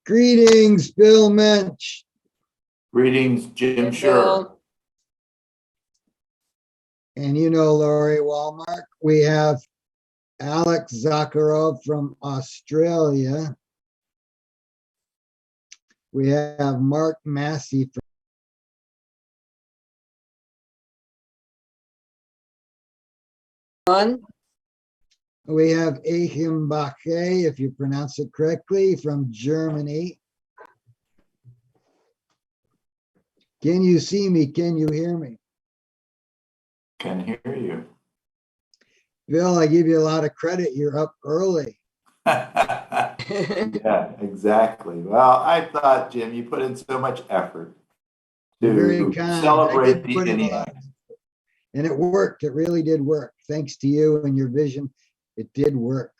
Greetings, Bill Mensch. Greetings, Jim Hey, Sure. Bill. And you know Laurie Walmark. We have Alex Zakharov from Australia. We have Mark Massey from We have Achim Bache, if you pronounce it correctly, from Germany. Can you see me? Can you hear me? Can hear you. Bill, I give you a lot of credit. You're up early. Yeah, exactly. Well, I thought, Jim, you put in so much effort You're very to kind. I celebrate did the put in a lot. Eniac. And it worked. It really did work. Thanks to you and your vision, it did work.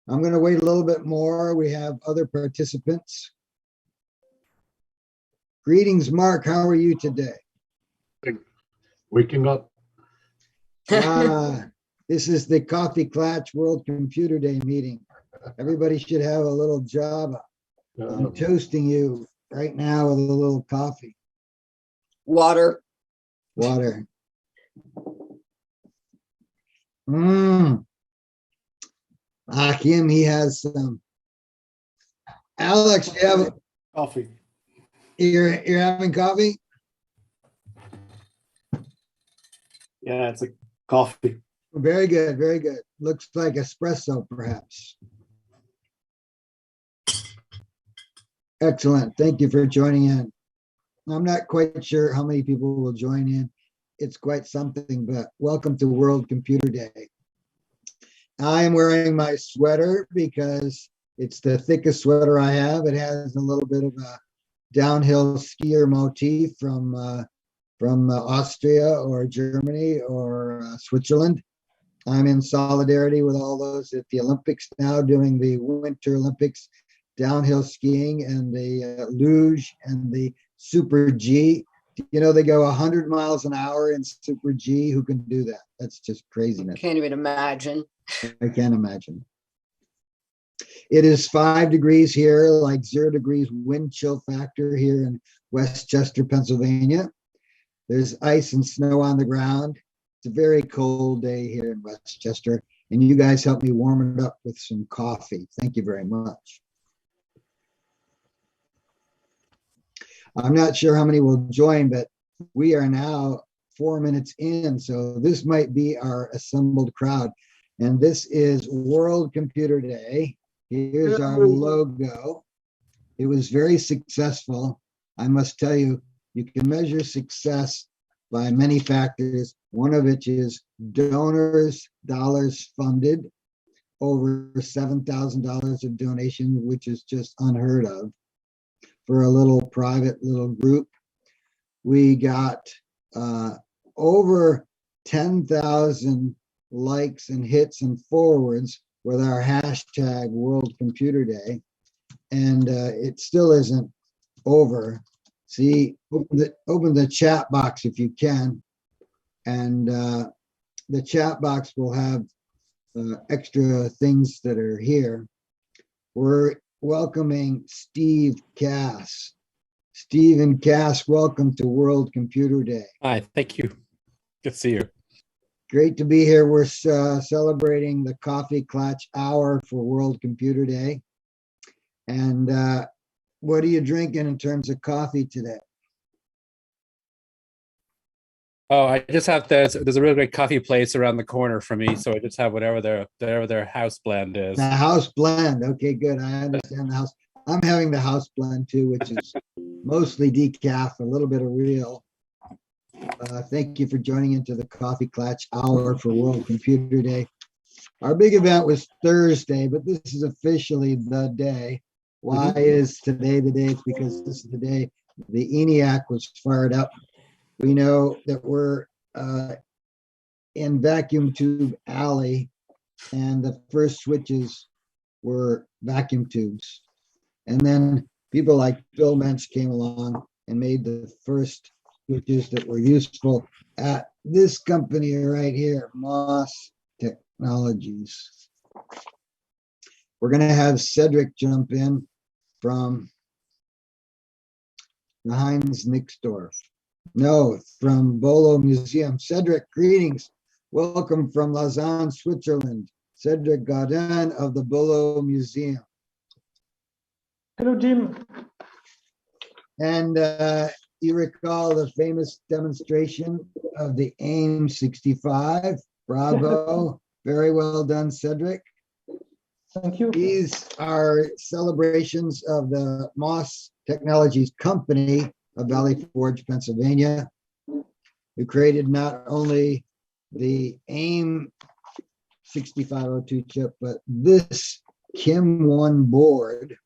I'm going to wait a little bit more. We have other participants. Greetings, Mark. How are you today? Waking up. This is the Coffee Clatch World Computer Day meeting. Everybody should have a little job. I'm toasting you right now with a little coffee. Water. Water. Achim, he has some. Alex, you have Coffee. you're having coffee? Yeah, it's a coffee. Very good, very good. Looks like espresso, perhaps. Excellent. Thank you for joining in. I'm not quite sure how many people will join in. It's quite something, but welcome to World Computer Day. I am wearing my sweater because it's the thickest sweater I have. It has a little bit of a downhill skier motif from Austria or Germany or Switzerland. I'm in solidarity with all those at the Olympics now, doing the Winter Olympics, downhill skiing and the luge and the Super G. You know, they go 100 miles an hour in Super G. Who can do that? That's just craziness. Can't even imagine. I can't imagine. It is 5 degrees here, like 0 degrees wind chill factor here in Westchester, Pennsylvania. There's ice and snow on the ground. It's a very cold day here in Westchester, and you guys helped me warm it up with some coffee. Thank you very much. I'm not sure how many will join, but we are now 4 minutes in, so this might be our assembled crowd. And this is World Computer Day. Here's our logo. It was very successful. I must tell you, you can measure success by many factors. One of which is donors, dollars funded, over $7,000 of donation, which is just unheard of for a little private little group. We got over 10,000 likes and hits and forwards with our hashtag World Computer Day. And it still isn't over. See, open the chat box if you can. And the chat box will have extra things that are here. We're welcoming Steve Cass. Stephen Cass, welcome to World Computer Day. Hi, thank you. Good to see you. Great to be here. We're celebrating the Coffee Clatch Hour for World Computer Day. And what are you drinking in terms of coffee today? Oh, I just have there's a really great coffee place around the corner from me, so I just have whatever their house blend is. The house blend. Okay, good. I understand the house. I'm having the house blend too, which is mostly decaf, a little bit of real. Thank you for joining into the Coffee Clatch Hour for World Computer Day. Our big event was Thursday, but this is officially the day. Why is today the day? It's because this is the day the Eniac was fired up. We know that we're in vacuum tube alley, and the first switches were vacuum tubes. And then people like Bill Mensch came along and made the first switches that were useful at this company right here, MOS Technologies. We're going to have Cedric jump in from the Heinz Nixdorf. No, from Bolo Museum. Cedric, greetings. Welcome from Lausanne, Switzerland. Cedric Gaudin of the Bolo Museum. Hello, Jim. And you recall the famous demonstration of the AIM 65. Bravo. Very well done, Cedric. Thank you. These are celebrations of the MOS Technologies company of Valley Forge, Pennsylvania, who created not only the AIM 6502 chip, but this KIM-1 board.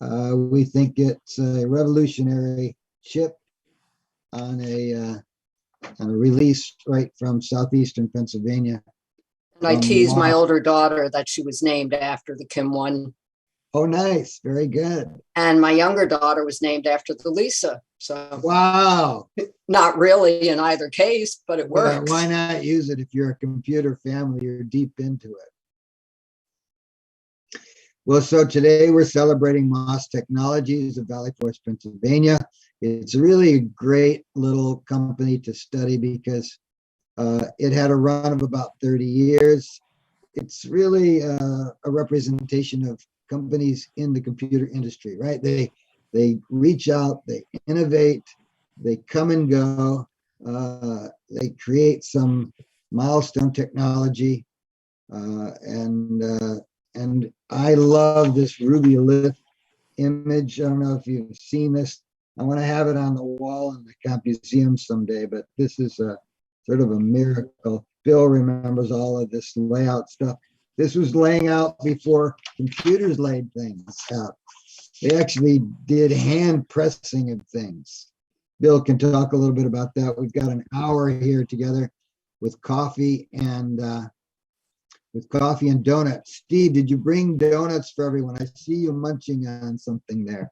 We think it's a revolutionary chip on a release right from southeastern Pennsylvania. And I teased my older daughter that she was named after the Kim-1. Oh, nice. Very good. And my younger daughter was named after the Lisa. So Wow. not really in either case, but it Well, works. why not use it if you're a computer family, you're deep into it. Well, so today we're celebrating MOS Technologies of Valley Forge, Pennsylvania. It's really a great little company to study because it had a run of about 30 years. It's really a representation of companies in the computer industry, right? They reach out, they innovate, they come and go, they create some milestone technology, and I love this Ruby Lift image. I don't know if you've seen this. I want to have it on the wall in the Camp Museum someday, but this is a sort of a miracle. Bill remembers all of this layout stuff. This was laying out before computers laid things out. They actually did hand pressing of things. Bill can talk a little bit about that. We've got an hour here together with coffee and donuts. Steve, did you bring donuts for everyone? I see you munching on something there.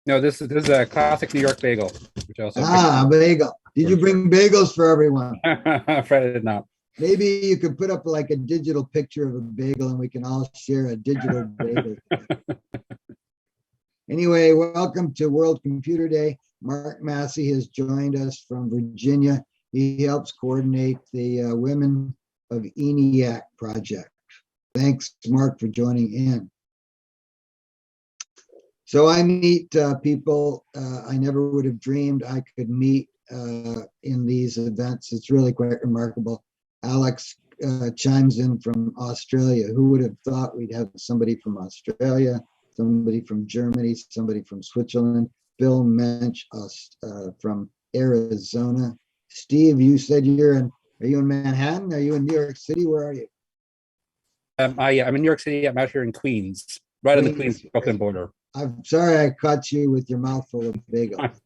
No, this is a classic New York bagel, which I also Bagel. Did you bring bagels for everyone? Afraid I did not. Maybe you could put up like a digital picture of a bagel and we can all share a digital bagel. Anyway, welcome to World Computer Day. Mark Massey has joined us from Virginia. He helps coordinate the Women of Eniac project. Thanks, Mark, for joining in. So I meet people I never would have dreamed I could meet in these events. It's really quite remarkable. Alex chimes in from Australia. Who would have thought we'd have somebody from Australia, somebody from Germany, somebody from Switzerland, Bill Mensch from Arizona. Steve, you said are you in Manhattan? Are you in New York City? Where are you? I'm in New York City. I'm out here in Queens, right on the Queens-Brooklyn border. I'm sorry I caught you with your mouth full of bagels.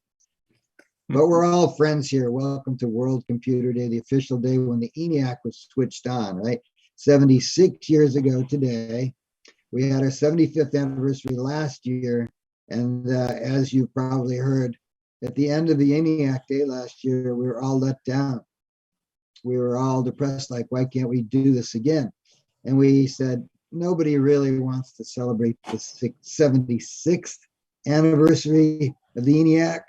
But we're all friends here. Welcome to World Computer Day, the official day when the Eniac was switched on, right? 76 years ago today. We had our 75th anniversary last year. And as you probably heard, at the end of the Eniac Day last year, we were all let down. We were all depressed, like, why can't we do this again? And we said, nobody really wants to celebrate the 76th anniversary of the Eniac,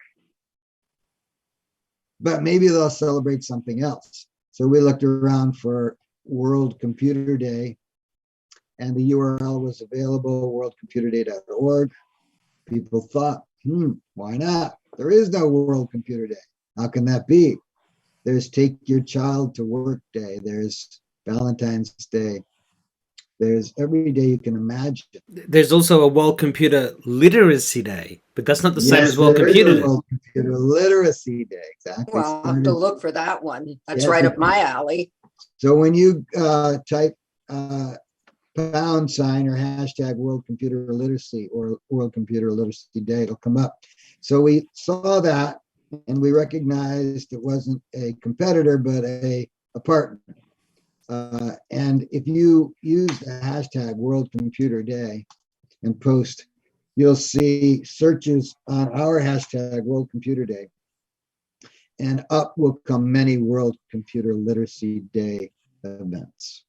but maybe they'll celebrate something else. So we looked around for World Computer Day, and the URL was available, worldcomputerday.org. People thought, why not? There is no World Computer Day. How can that be? There's Take Your Child to Work Day. There's Valentine's Day. There's every day you can imagine. There's also a World Computer Literacy Day, but that's not the same as World there is Computer a Day. World Computer Literacy Day, exactly. Well, I'll have to look for that one. That's Yes, right up my alley. So when you type # or hashtag World Computer Literacy or World Computer Literacy Day, it'll come up. So we saw that and we recognized it wasn't a competitor, but a partner. And if you use the hashtag World Computer Day and post, you'll see searches on our hashtag World Computer Day. And up will come many World Computer Literacy Day events.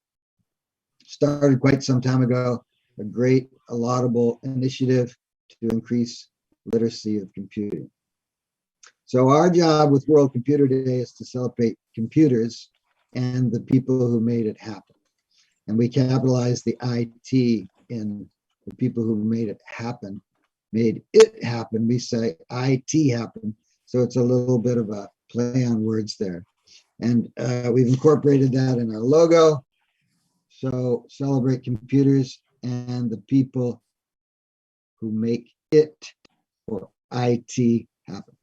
Started quite some time ago. a great, laudable initiative to increase literacy of computing. So our job with World Computer Day is to celebrate computers and the people who made it happen. And we capitalize the IT in the people who made it happen. Made it happen. We say IT happen. So it's a little bit of a play on words there. And we've incorporated that in our logo. So celebrate computers and the people who make it or IT happen.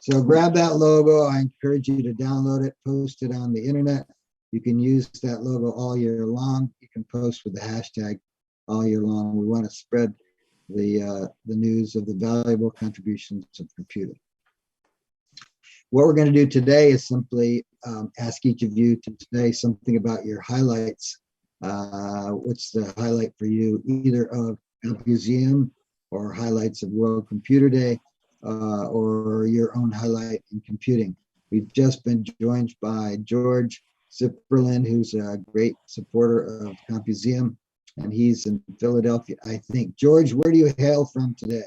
So grab that logo. I encourage you to download it, post it on the internet. You can use that logo all year long. You can post with the hashtag all year long. We want to spread the news of the valuable contributions of computing. What we're going to do today is simply ask each of you to say something about your highlights. What's the highlight for you, either of Museum or highlights of World Computer Day, or your own highlight in computing. We've just been joined by George Zipperlin, who's a great supporter of Museum, and he's in Philadelphia, I think. George, where do you hail from today?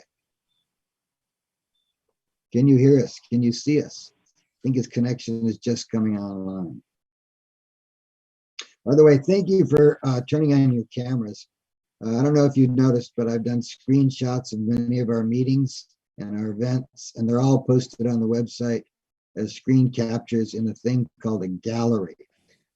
Can you hear us? Can you see us? I think his connection is just coming online. By the way, thank you for turning on your cameras. I don't know if you've noticed, but I've done screenshots of many of our meetings and our events, and they're all posted on the website as screen captures in a thing called a gallery.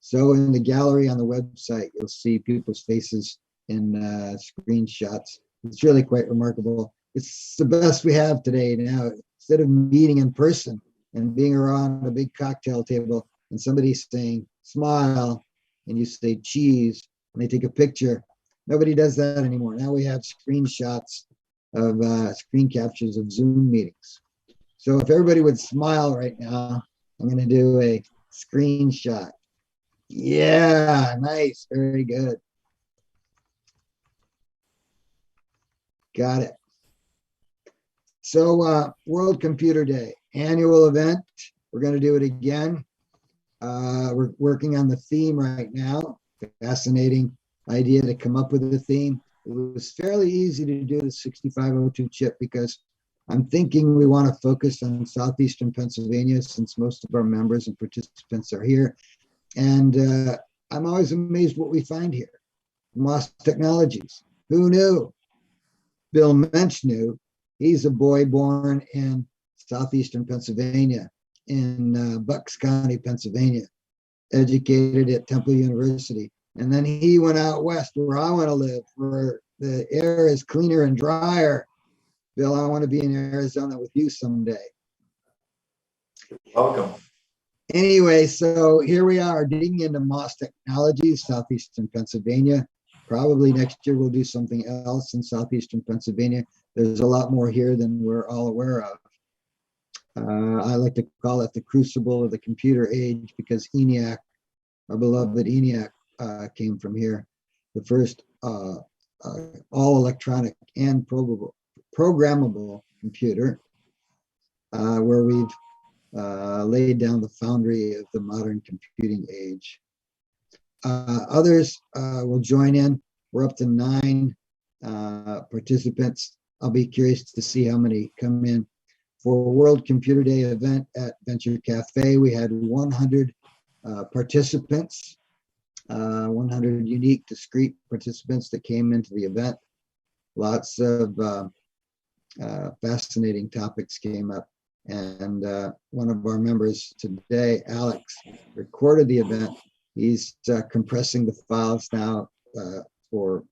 So in the gallery on the website, you'll see people's faces in screenshots. It's really quite remarkable. It's the best we have today now. Instead of meeting in person and being around a big cocktail table and somebody saying, smile, and you say cheese, and they take a picture. Nobody does that anymore. Now we have screenshots of screen captures of Zoom meetings. So if everybody would smile right now, I'm going to do a screenshot. Yeah, nice, very good. Got it. So World Computer Day, annual event. We're going to do it again. We're working on the theme right now. Fascinating idea to come up with a theme. It was fairly easy to do the 6502 chip because I'm thinking we want to focus on southeastern Pennsylvania since most of our members and participants are here. And I'm always amazed what we find here. MOS Technologies. Who knew? Bill Mensch knew. He's a boy born in southeastern Pennsylvania, in Bucks County, Pennsylvania, educated at Temple University. And then he went out west where I want to live, where the air is cleaner and drier. Bill, I want to be in Arizona with you someday. Welcome. Anyway, so here we are digging into MOS Technologies, southeastern Pennsylvania. Probably next year we'll do something else in southeastern Pennsylvania. There's a lot more here than we're all aware of. I like to call it the crucible of the computer age because Eniac, our beloved Eniac, came from here. The first all electronic and programmable computer, where we've laid down the foundry of the modern computing age. Others will join in. We're up to 9 participants. I'll be curious to see how many come in. For World Computer Day event at Venture Cafe, we had 100 participants, 100 unique, discrete participants that came into the event. Lots of fascinating topics came up. And one of our members today, Alex, recorded the event. He's compressing the files now for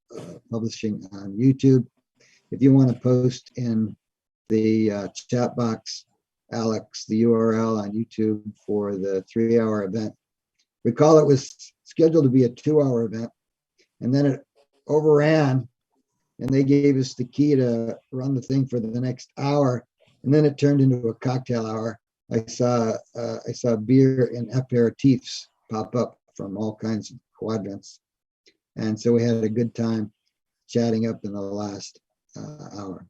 publishing on YouTube. If you want to post in the chat box, Alex, the URL on YouTube for the 3-hour event. Recall it was scheduled to be a 2-hour event, and then it overran, and they gave us the key to run the thing for the next hour, and then it turned into a cocktail hour. I saw beer and aperitifs pop up from all kinds of quadrants, and so we had a good time chatting up in the last hour.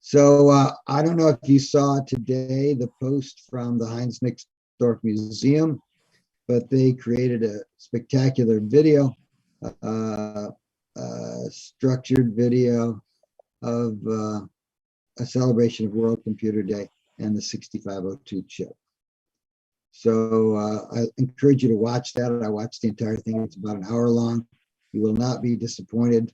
So I don't know if you saw today the post from the Heinz Nixdorf Museum, but they created a spectacular video structured video of a celebration of World Computer Day and the 6502 chip. So I encourage you to watch that. I watched the entire thing. It's about an hour long. You will not be disappointed.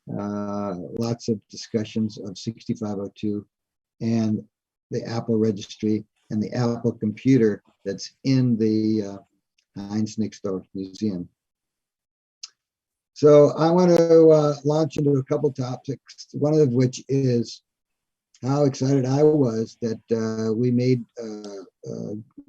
Lots of discussions of 6502 and the Apple registry and the Apple computer that's in the Heinz Nixdorf Museum. So I want to launch into a couple topics, one of which is how excited I was that we made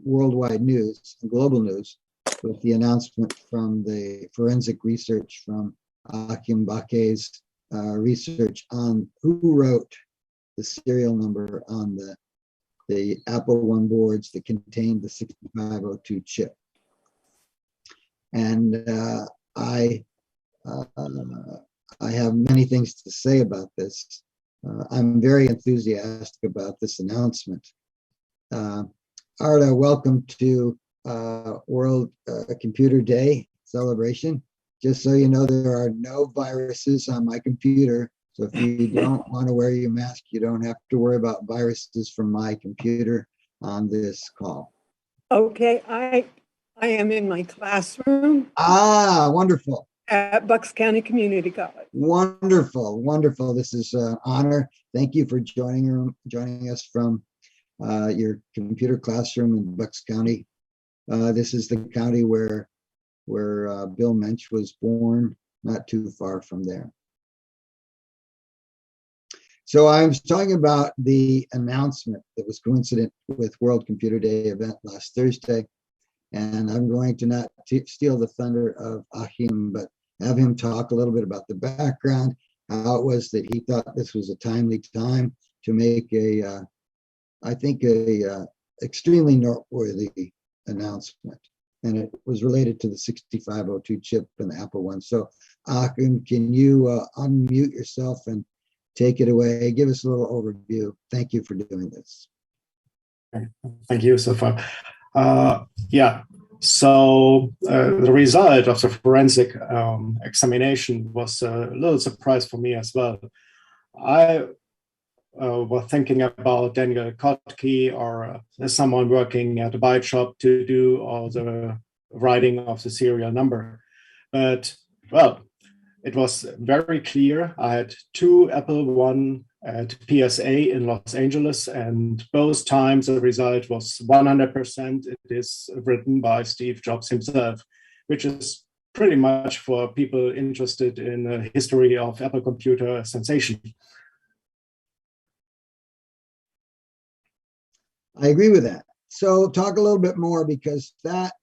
worldwide news, global news, with the announcement from the forensic research from Achim Bake's research on who wrote the serial number on the Apple-1 boards that contained the 6502 chip. And I have many things to say about this. I'm very enthusiastic about this announcement. Arda, welcome to World Computer Day celebration. Just so you know, there are no viruses on my computer. So if you don't want to wear your mask, you don't have to worry about viruses from my computer on this call. Okay, I am in my classroom Ah, wonderful. at Bucks County Community College. Wonderful, wonderful. This is an honor. Thank you for joining us from your computer classroom in Bucks County. This is the county where Bill Mensch was born, not too far from there. So I was talking about the announcement that was coincident with World Computer Day event last Thursday. And I'm going to not steal the thunder of Achim, but have him talk a little bit about the background, how it was that he thought this was a timely time to make I think a extremely noteworthy announcement. And it was related to the 6502 chip and the Apple-1. So Achim, can you unmute yourself and take it away? Give us a little overview. Thank you for doing this. Thank you so far. Yeah, so the result of the forensic examination was a little surprise for me as well. I was thinking about Daniel Kotke or someone working at a byte shop to do all the writing of the serial number. But, well, it was very clear. I had two Apple-1 at PSA in Los Angeles, and both times the result was 100%. It is written by Steve Jobs himself, which is pretty much for people interested in the history of Apple computer sensation. I agree with that. So talk a little bit more, because that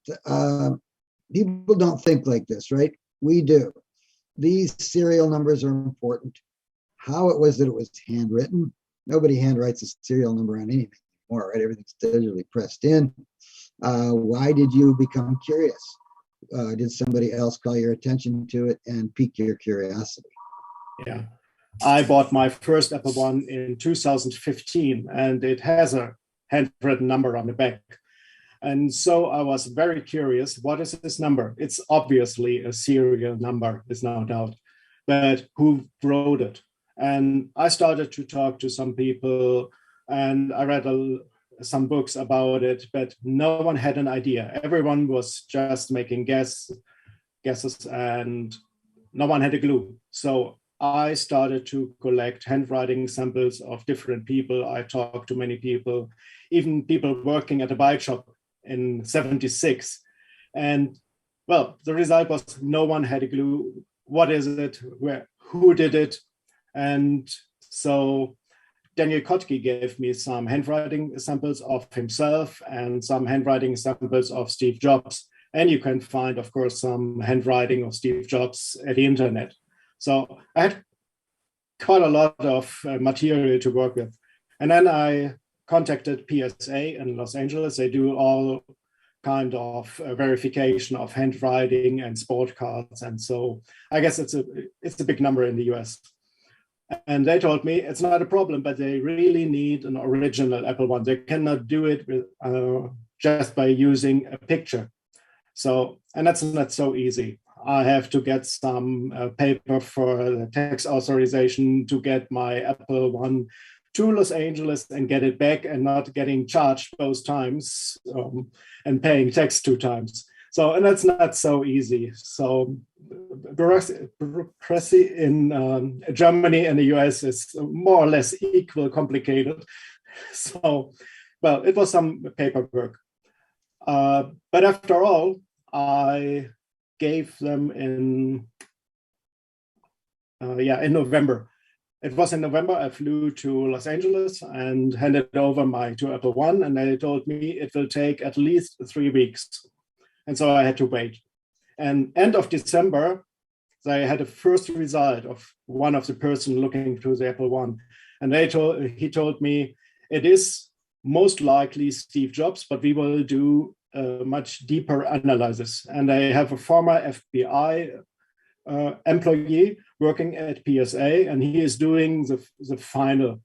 people don't think like this, right? We do. These serial numbers are important. How it was that it was handwritten. Nobody handwrites a serial number on anything anymore, right? Everything's digitally pressed in. Why did you become curious? Did somebody else call your attention to it and pique your curiosity? Yeah, I bought my first Apple-1 in 2015, and it has a handwritten number on the back. And so I was very curious, what is this number? It's obviously a serial number, there's no doubt, but who wrote it? And I started to talk to some people, and I read some books about it, but no one had an idea. Everyone was just making guesses, and no one had a clue. So I started to collect handwriting samples of different people. I talked to many people, even people working at a byte shop in '76. And well, the result was no one had a clue. What is it? Who did it? And so Daniel Kotke gave me some handwriting samples of himself and some handwriting samples of Steve Jobs. And you can find, of course, some handwriting of Steve Jobs at the internet. So I had quite a lot of material to work with. And then I contacted PSA in Los Angeles. They do all kind of verification of handwriting and sport cards. And so I guess it's a big number in the US. And they told me it's not a problem, but they really need an original Apple-1. They cannot do it with, just by using a picture. So, and that's not so easy. I have to get some paper for the tax authorization to get my Apple-1 to Los Angeles and get it back and not getting charged both times and paying tax 2 times. So, and that's not so easy. So bureaucracy in Germany and the US is more or less equal complicated. So, well, it was some paperwork. But after all, I gave them in November. It was in November. I flew to Los Angeles and handed over my 2 Apple-1, and they told me it will take at least 3 weeks. And so I had to wait. And end of December, they had a first result of one of the person looking through the Apple-1. And he told me, it is most likely Steve Jobs, but we will do a much deeper analysis. And I have a former FBI employee working at PSA, and he is doing the final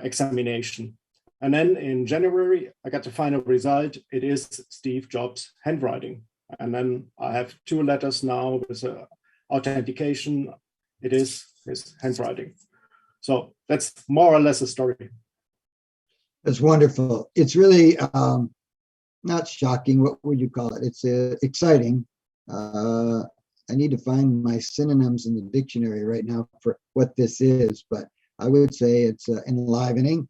examination. And then in January, I got the final result. It is Steve Jobs' handwriting. And then I have 2 letters now with authentication. It is his handwriting. So that's more or less a story. That's wonderful. It's really not shocking. What would you call it? It's exciting. I need to find my synonyms in the dictionary right now for what this is, but I would say it's enlivening.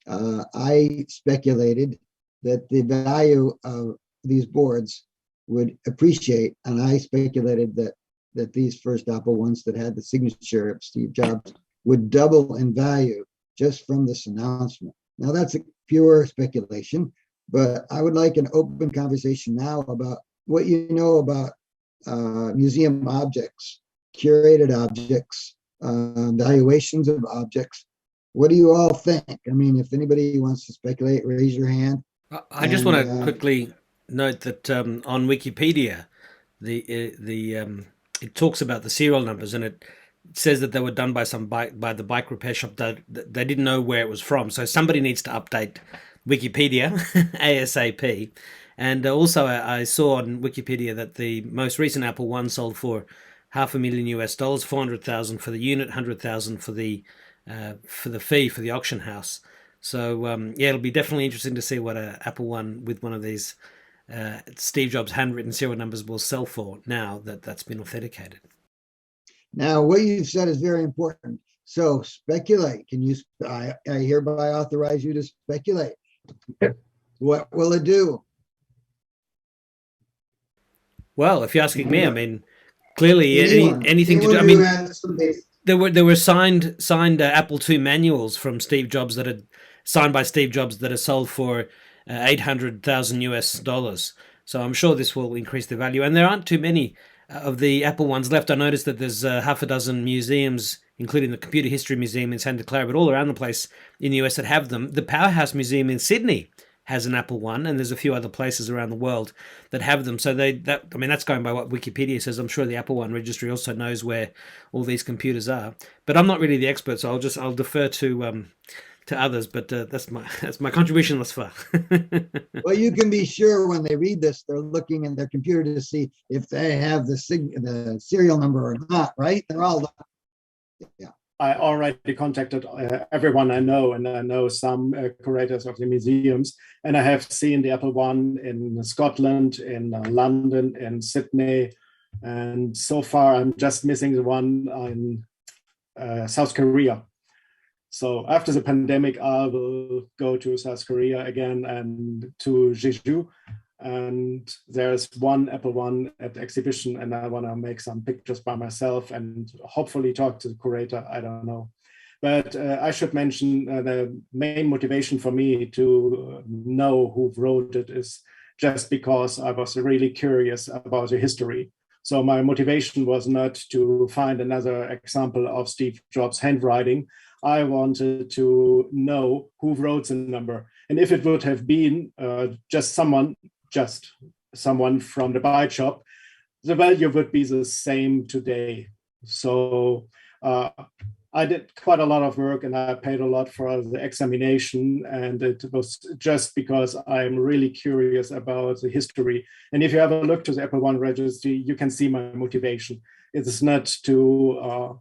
I speculated that the value of these boards would appreciate, and I speculated that these first Apple-1s that had the signature of Steve Jobs would double in value just from this announcement. Now that's a pure speculation, but I would like an open conversation now about what you know about museum objects, curated objects, valuations of objects. What do you all think? I mean, if anybody wants to speculate, raise your hand. I just want to quickly note that on Wikipedia, it talks about the serial numbers, and it says that they were done by by the bike repair shop. That they didn't know where it was from, so somebody needs to update Wikipedia ASAP. And also, I saw on Wikipedia that the most recent Apple-1 sold for $500,000 US, $400,000 for the unit, $100,000 for the fee for the auction house. So yeah, it'll be definitely interesting to see what a Apple-1 with one of these Steve Jobs handwritten serial numbers will sell for now that that's been authenticated. Now, what you've said is very important. So speculate. Can you? I hereby authorize you to speculate. What will it do? Well, if you're asking me, I mean, clearly anything to do. I mean, there were signed Apple II manuals from Steve Jobs that had signed by Steve Jobs that are sold for $800,000 US. So I'm sure this will increase the value. And there aren't too many of the Apple-1s left. I noticed that there's half a dozen museums, including the Computer History Museum in Santa Clara, but all around the place in the US that have them. The Powerhouse Museum in Sydney has an Apple-1, and there's a few other places around the world that have them. So that's going by what Wikipedia says. I'm sure the Apple-1 registry also knows where all these computers are. But I'm not really the expert, so I'll defer to others. But that's my contribution thus far. Well, you can be sure when they read this, they're looking in their computer to see if they have the serial number or not. Right? They're all yeah. I already contacted everyone I know, and I know some curators of the museums, and I have seen the Apple-1 in Scotland, in London, in Sydney, and so far I'm just missing the one in South Korea. So after the pandemic, I will go to South Korea again and to Jeju. And there's one Apple-1 at the exhibition, and I want to make some pictures by myself and hopefully talk to the curator. I don't know. But I should mention the main motivation for me to know who wrote it is just because I was really curious about the history. So my motivation was not to find another example of Steve Jobs' handwriting. I wanted to know who wrote the number. And if it would have been just someone from the bike shop, the value would be the same today. So I did quite a lot of work and I paid a lot for the examination, and it was just because I'm really curious about the history. And if you have a look to the Apple-1 registry, you can see my motivation. It is not to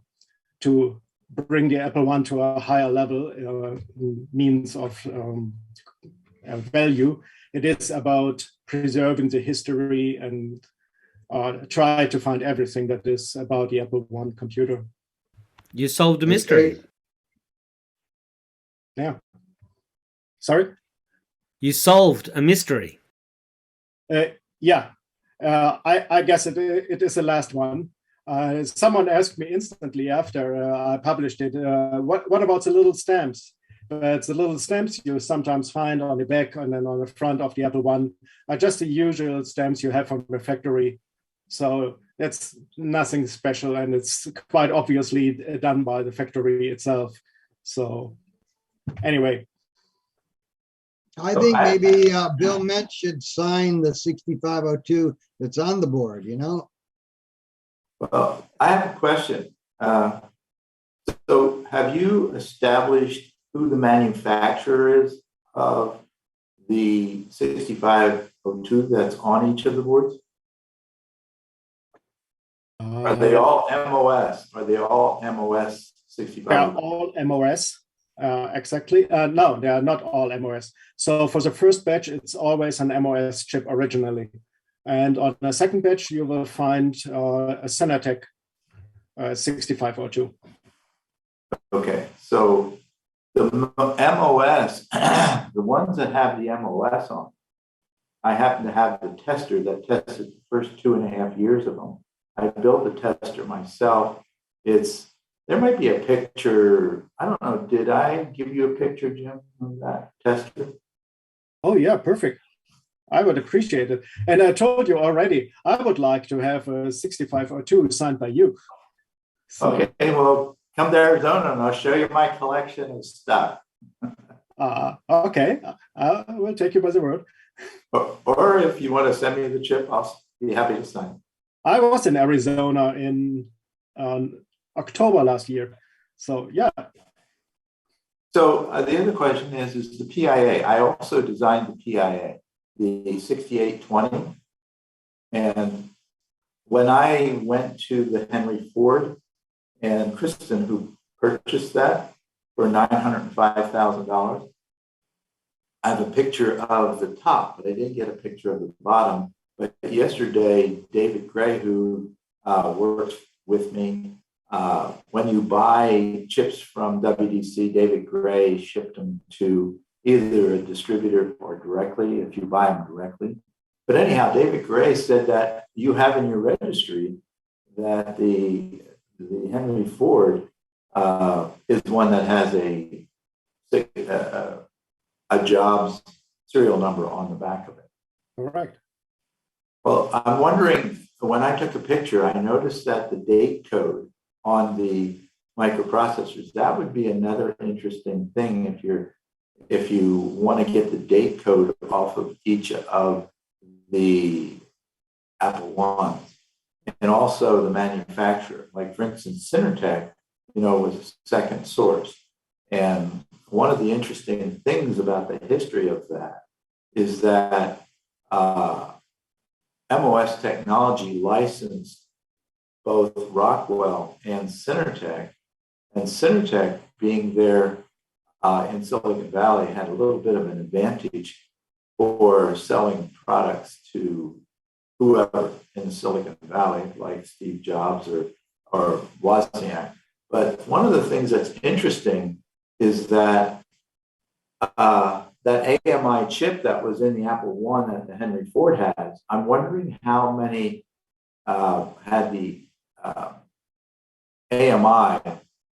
bring the Apple-1 to a higher level, means of value. It is about preserving the history and try to find everything that is about the Apple-1 computer. You solved a mystery. Yeah. Sorry? You solved a mystery. Yeah. I guess it is the last one. Someone asked me instantly after I published it, what about the little stamps? But the little stamps you sometimes find on the back and then on the front of the Apple-1 are just the usual stamps you have from the factory. So that's nothing special, and it's quite obviously done by the factory itself. So anyway. I think maybe Bill Mensch should sign the 6502 that's on the board, you know? Well, I have a question. So have you established who the manufacturer is of the 6502 that's on each of the boards? Are they all MOS? Are they all MOS 65? They are all MOS, exactly. No, they are not all MOS. So for the first batch, it's always an MOS chip originally. And on the second batch, you will find a Cenatech 6502. Okay, so the MOS, the ones that have the MOS on, I happen to have the tester that tested the first 2.5 years of them. I built the tester myself. There might be a picture. I don't know. Did I give you a picture, Jim, of that tester? Oh yeah, perfect. I would appreciate it. And I told you already, I would like to have a 6502 signed by you. So, okay, well, come to Arizona and I'll show you my collection of stuff. Okay, I will take you by the word. Or if you want to send me the chip, I'll be happy to sign. I was in Arizona in October last year. So yeah. So the other question is the PIA. I also designed the PIA, the 6820. And when I went to the Henry Ford, and Kristen, who purchased that for $905,000, I have a picture of the top, but I didn't get a picture of the bottom. But yesterday, David Gray, who works with me, when you buy chips from WDC, David Gray shipped them to either a distributor or directly, if you buy them directly. But anyhow, David Gray said that you have in your registry that the Henry Ford is one that has a Jobs serial number on the back of it. Correct. Well, I'm wondering, when I took a picture, I noticed that the date code on the microprocessors, that would be another interesting thing if you want to get the date code off of each of the Apple-1s, and also the manufacturer. Like, for instance, Synertech, was a second source. And one of the interesting things about the history of that is that MOS Technology licensed both Rockwell and Synertech being there in Silicon Valley had a little bit of an advantage for selling products to whoever in Silicon Valley, like Steve Jobs or Wozniak. But one of the things that's interesting is that that AMI chip that was in the Apple-1 that the Henry Ford has, I'm wondering how many had the AMI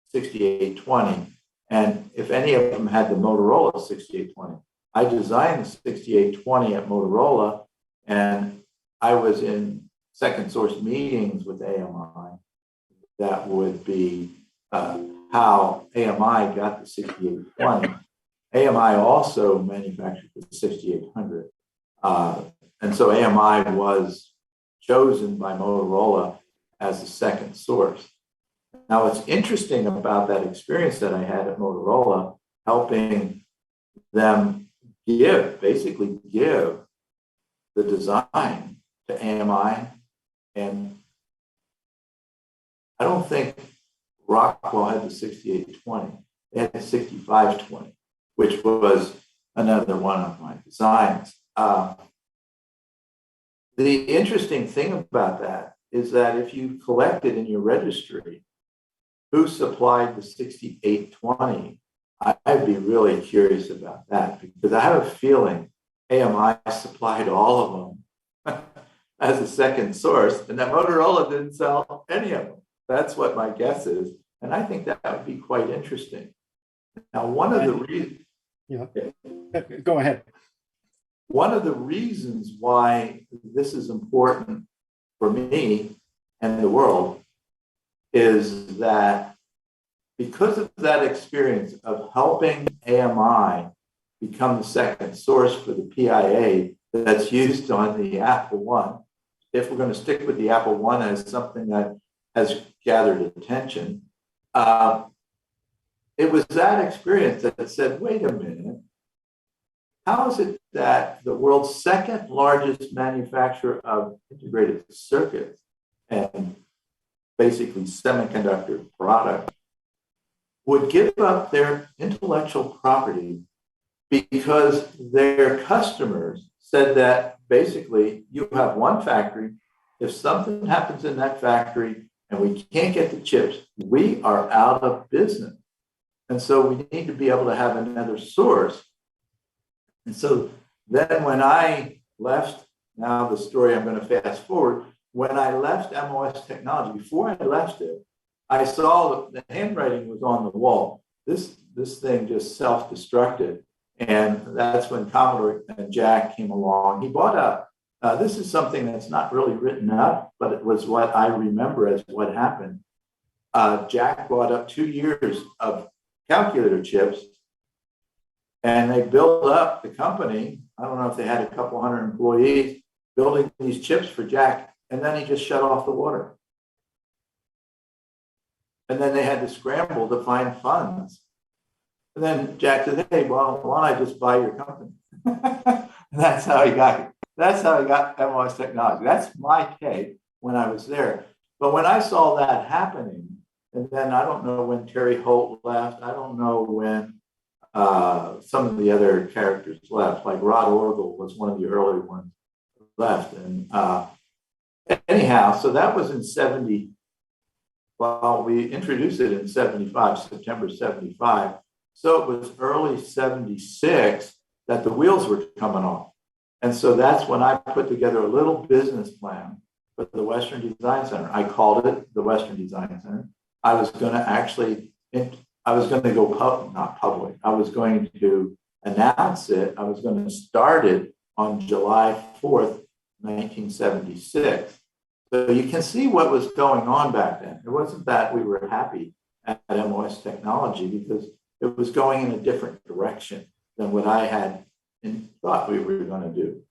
6820, and if any of them had the Motorola 6820. I designed the 6820 at Motorola, and I was in second source meetings with AMI that would be how AMI got the 6820. AMI also manufactured the 6800. And so AMI was chosen by Motorola as the second source. Now, what's interesting about that experience that I had at Motorola, helping them basically give the design to AMI, and I don't think Rockwell had the 6820. They had the 6520, which was another one of my designs. The interesting thing about that is that if you collected in your registry who supplied the 6820, I'd be really curious about that, because I have a feeling AMI supplied all of them as a second source, and that Motorola didn't sell any of them. That's what my guess is. And I think that would be quite interesting. Now, one of the reasons. Yeah. Go ahead. One of the reasons why this is important for me and the world is that because of that experience of helping AMI become the second source for the PIA that's used on the Apple-1, if we're going to stick with the Apple-1 as something that has gathered attention, it was that experience that said, wait a minute, how is it that the world's second largest manufacturer of integrated circuits and basically semiconductor products would give up their intellectual property because their customers said that basically you have one factory. If something happens in that factory and we can't get the chips, we are out of business. And so we need to be able to have another source. And so then when I left, now the story I'm going to fast forward, when I left MOS Technology, before I left it, I saw the handwriting was on the wall. This thing just self-destructed. And that's when Commodore and Jack came along. He bought up. This is something that's not really written up, but it was what I remember as what happened. Jack bought up 2 years of calculator chips, and they built up the company. I don't know if they had a couple hundred employees building these chips for Jack, and then he just shut off the water. And then they had to scramble to find funds. And then Jack said, hey, well, why don't I just buy your company? And that's how he got MOS Technology. That's my take when I was there. But when I saw that happening, and then I don't know when Terry Holt left, I don't know when some of the other characters left, like Rod Orgel was one of the early ones left. And anyhow, so that was in 70. Well, we introduced it in 75, September 75. So it was early 76 that the wheels were coming off. And so that's when I put together a little business plan for the Western Design Center. I called it the Western Design Center. I was going to go not public. I was going to announce it. I was going to start it on July 4th, 1976. So you can see what was going on back then. It wasn't that we were happy at MOS Technology, because it was going in a different direction than what I had thought we were going to do.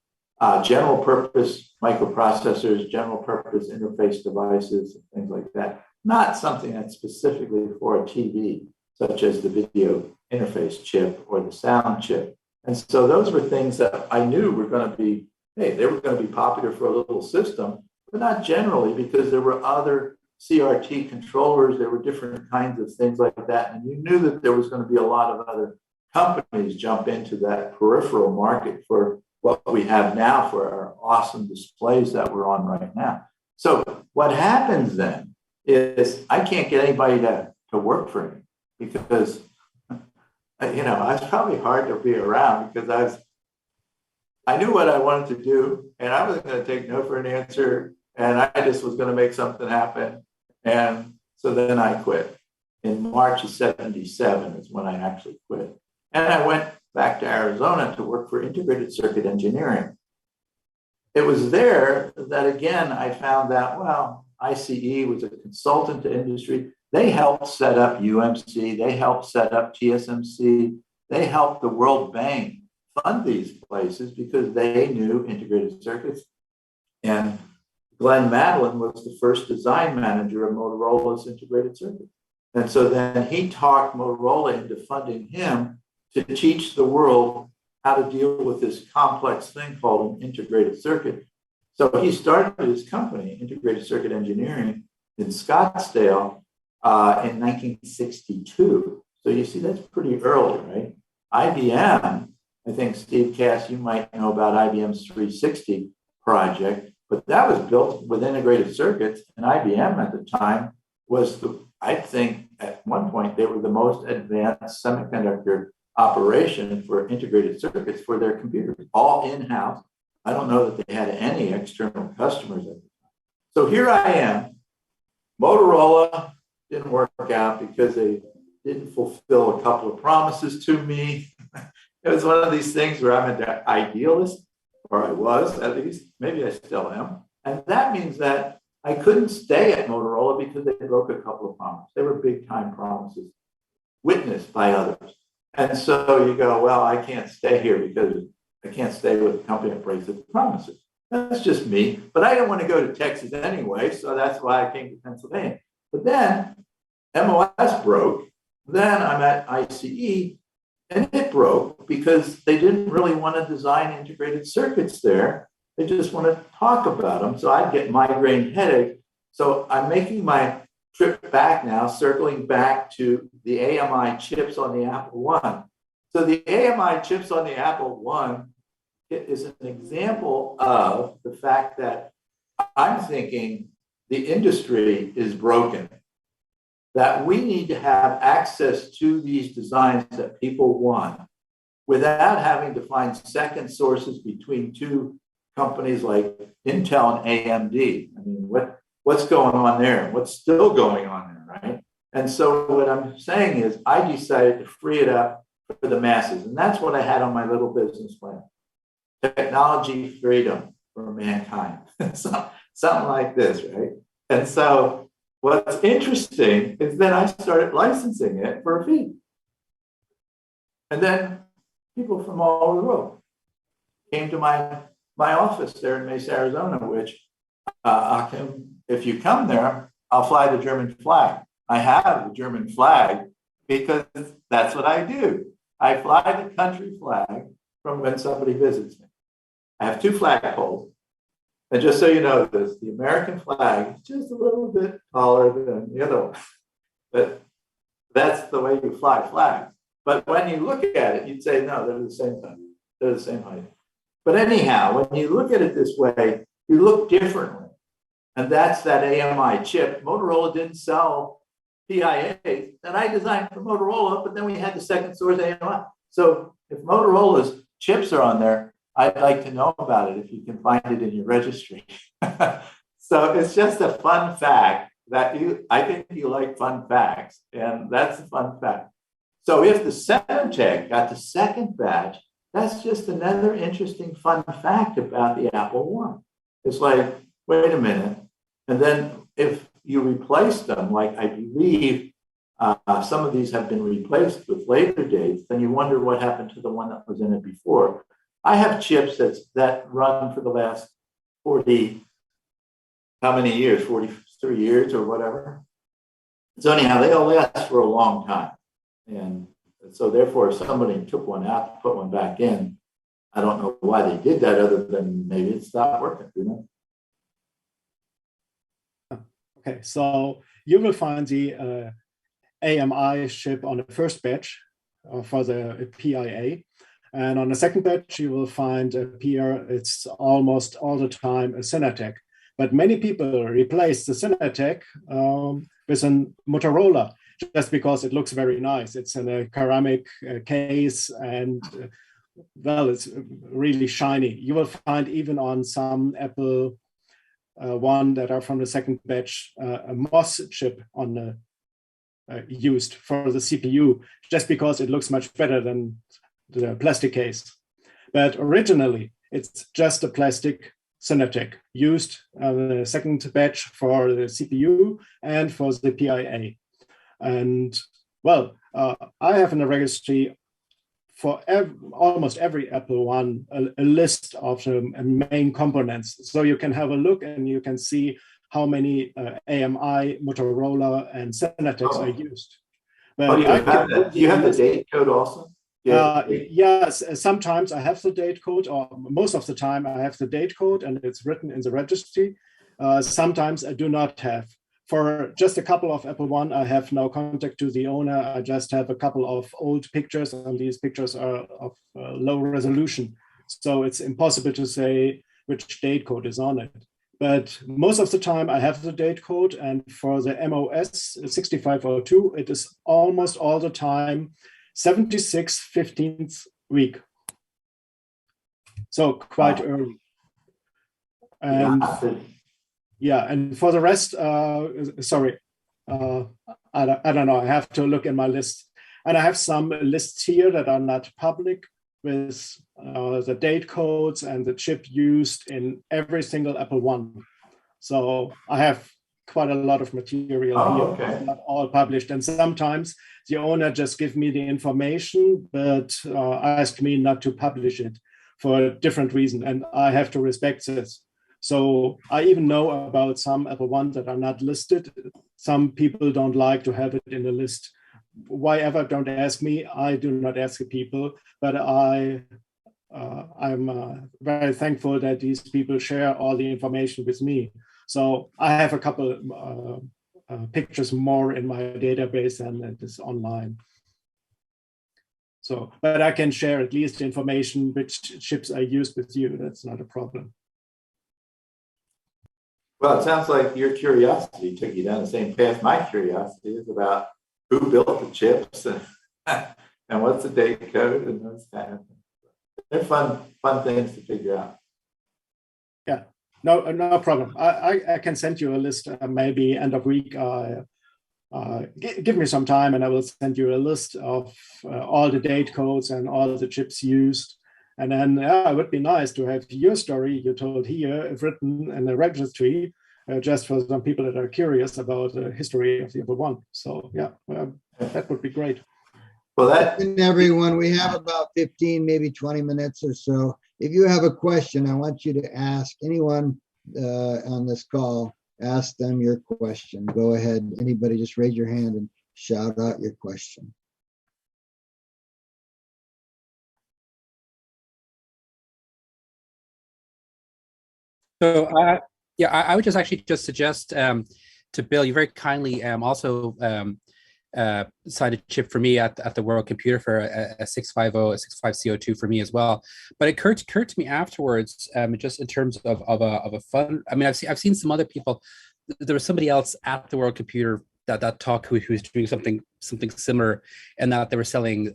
General purpose microprocessors, general purpose interface devices, things like that. Not something that's specifically for a TV, such as the video interface chip or the sound chip. And so those were things that I knew were going to be, they were going to be popular for a little system, but not generally, because there were other CRT controllers, there were different kinds of things like that. And you knew that there was going to be a lot of other companies jump into that peripheral market for what we have now for our awesome displays that we're on right now. So what happens then is I can't get anybody to work for me, because, I was probably hard to be around, because I knew what I wanted to do, and I wasn't going to take no for an answer, and I just was going to make something happen. And so then I quit. In March of 77 is when I actually quit. And I went back to Arizona to work for Integrated Circuit Engineering. It was there that, again, I found that, well, ICE was a consultant to industry. They helped set up UMC. They helped set up TSMC. They helped the World Bank fund these places because they knew integrated circuits. And Glenn Madeline was the first design manager of Motorola's integrated circuit. And so then he talked Motorola into funding him to teach the world how to deal with this complex thing called an integrated circuit. So he started his company, Integrated Circuit Engineering, in Scottsdale in 1962. So you see, that's pretty early, right? IBM, I think, Steve Cass, you might know about IBM's 360 project, but that was built with integrated circuits. And IBM at the time was, I think at one point, they were the most advanced semiconductor operation for integrated circuits for their computers, all in-house. I don't know that they had any external customers at the time. So here I am. Motorola didn't work out because they didn't fulfill a couple of promises to me. It was one of these things where I'm an idealist, or I was at least, maybe I still am. And that means that I couldn't stay at Motorola because they broke a couple of promises. They were big time promises witnessed by others. And so you go, well, I can't stay here because I can't stay with a company that breaks its promises. That's just me. But I didn't want to go to Texas anyway, so that's why I came to Pennsylvania. But then MOS broke. Then I'm at ICE, and it broke because they didn't really want to design integrated circuits there. They just want to talk about them. So I'd get migraine headache. So I'm making my trip back now, circling back to the AMI chips on the Apple-1. So the AMI chips on the Apple-1 is an example of the fact that I'm thinking the industry is broken, that we need to have access to these designs that people want without having to find second sources between two companies like Intel and AMD. I mean, what's going on there? What's still going on there, right? And so what I'm saying is I decided to free it up for the masses. And that's what I had on my little business plan. Technology freedom for mankind. Something like this, right? And so what's interesting is that I started licensing it for a fee. And then people from all over the world came to my office there in Mesa, Arizona, which if you come there, I'll fly the German flag. I have the German flag because that's what I do. I fly the country flag from when somebody visits me. I have two flagpoles. And just so you know this, the American flag is just a little bit taller than the other one. But that's the way you fly flags. But when you look at it, you'd say, no, they're the same thing. They're the same height. But anyhow, when you look at it this way, you look differently. And that's that AMI chip. Motorola didn't sell PIA that I designed for Motorola, but then we had the second source AMI. So if Motorola's chips are on there, I'd like to know about it if you can find it in your registry. So it's just a fun fact that I think you like fun facts, and that's a fun fact. So if the Semitech got the second batch, that's just another interesting fun fact about the Apple-1. It's like, wait a minute. And then if you replace them, like I believe some of these have been replaced with later dates, then you wonder what happened to the one that was in it before. I have chips that run for the last 40, how many years, 43 years or whatever. So anyhow, they all last for a long time. And so therefore, if somebody took one out, put one back in, I don't know why they did that other than maybe it stopped working, you know? Okay, so you will find the AMI chip on the first batch for the PIA. And on the second batch, you will find here, it's almost all the time a Cinetech. But many people replace the Cinetech with a Motorola just because it looks very nice. It's in a ceramic case and, well, it's really shiny. You will find even on some Apple-1 that are from the second batch, a MOS chip on the used for the CPU, just because it looks much better than the plastic case. But originally, it's just a plastic Cinetech used the second batch for the CPU and for the PIA. And well, I have in the registry for almost every Apple-1 a list of the main components. So you can have a look and you can see how many AMI, Motorola, and Senatex are used. But do you have the date code also? Yes, sometimes I have the date code, or most of the time I have the date code and it's written in the registry. Sometimes I do not have. For just a couple of Apple-1, I have no contact to the owner. I just have a couple of old pictures, and these pictures are of low resolution. So it's impossible to say which date code is on it. But most of the time I have the date code, and for the MOS 6502, it is almost all the time 76 15th week. So quite early. And yeah, and for the rest, sorry, I don't know. I have to look in my list. And I have some lists here that are not public with the date codes and the chip used in every single Apple-1. So I have quite a lot of material here, okay. not all published. And sometimes the owner just gives me the information, but ask me not to publish it for a different reason. And I have to respect this. So I even know about some Apple-1 that are not listed. Some people don't like to have it in the list. Why ever, don't ask me. I do not ask the people, but I'm very thankful that these people share all the information with me. So I have a couple pictures more in my database than it is online. So, but I can share at least information which chips I used with you. That's not a problem. Well, it sounds like your curiosity took you down the same path my curiosity is about who built the chips and what's the date code and those kind of things. They're fun things to figure out. Yeah, no problem. I can send you a list maybe end of week. Give me some time and I will send you a list of all the date codes and all the chips used. And then it would be nice to have your story you told here written in the registry, just for some people that are curious about the history of the Apple-1. So yeah, that would be great. Well, everyone, we have about 15, maybe 20 minutes or so. If you have a question, I want you to ask anyone on this call, ask them your question. Go ahead. Anybody, just raise your hand and shout out your question. So I would just actually just suggest to Bill, you very kindly also signed a chip for me at the World Computer for a 650, a 65C02 for me as well. But it occurred to me afterwards, just in terms of a fun. I mean, I've seen some other people. There was somebody else at the World Computer that talk who was doing something similar, and that they were selling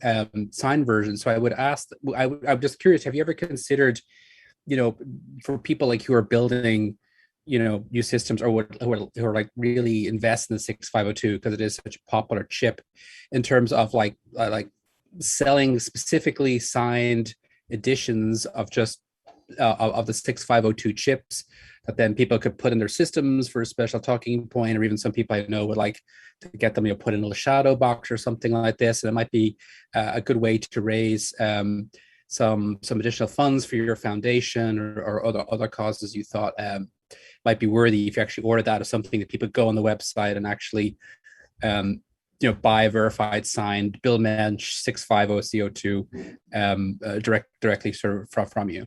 signed versions. So I would ask. I'm just curious. Have you ever considered, for people like who are building, new systems, or who are like really invest in the 6502 because it is such a popular chip, in terms of like selling specifically signed editions of just of the 6502 chips that then people could put in their systems for a special talking point, or even some people I know would like to get them, put in a little shadow box or something like this. And it might be a good way to raise some additional funds for your foundation or other causes you thought might be worthy if you actually order that as something that people go on the website and actually buy a verified signed Bill Mensch 650CO2 directly sort of from you.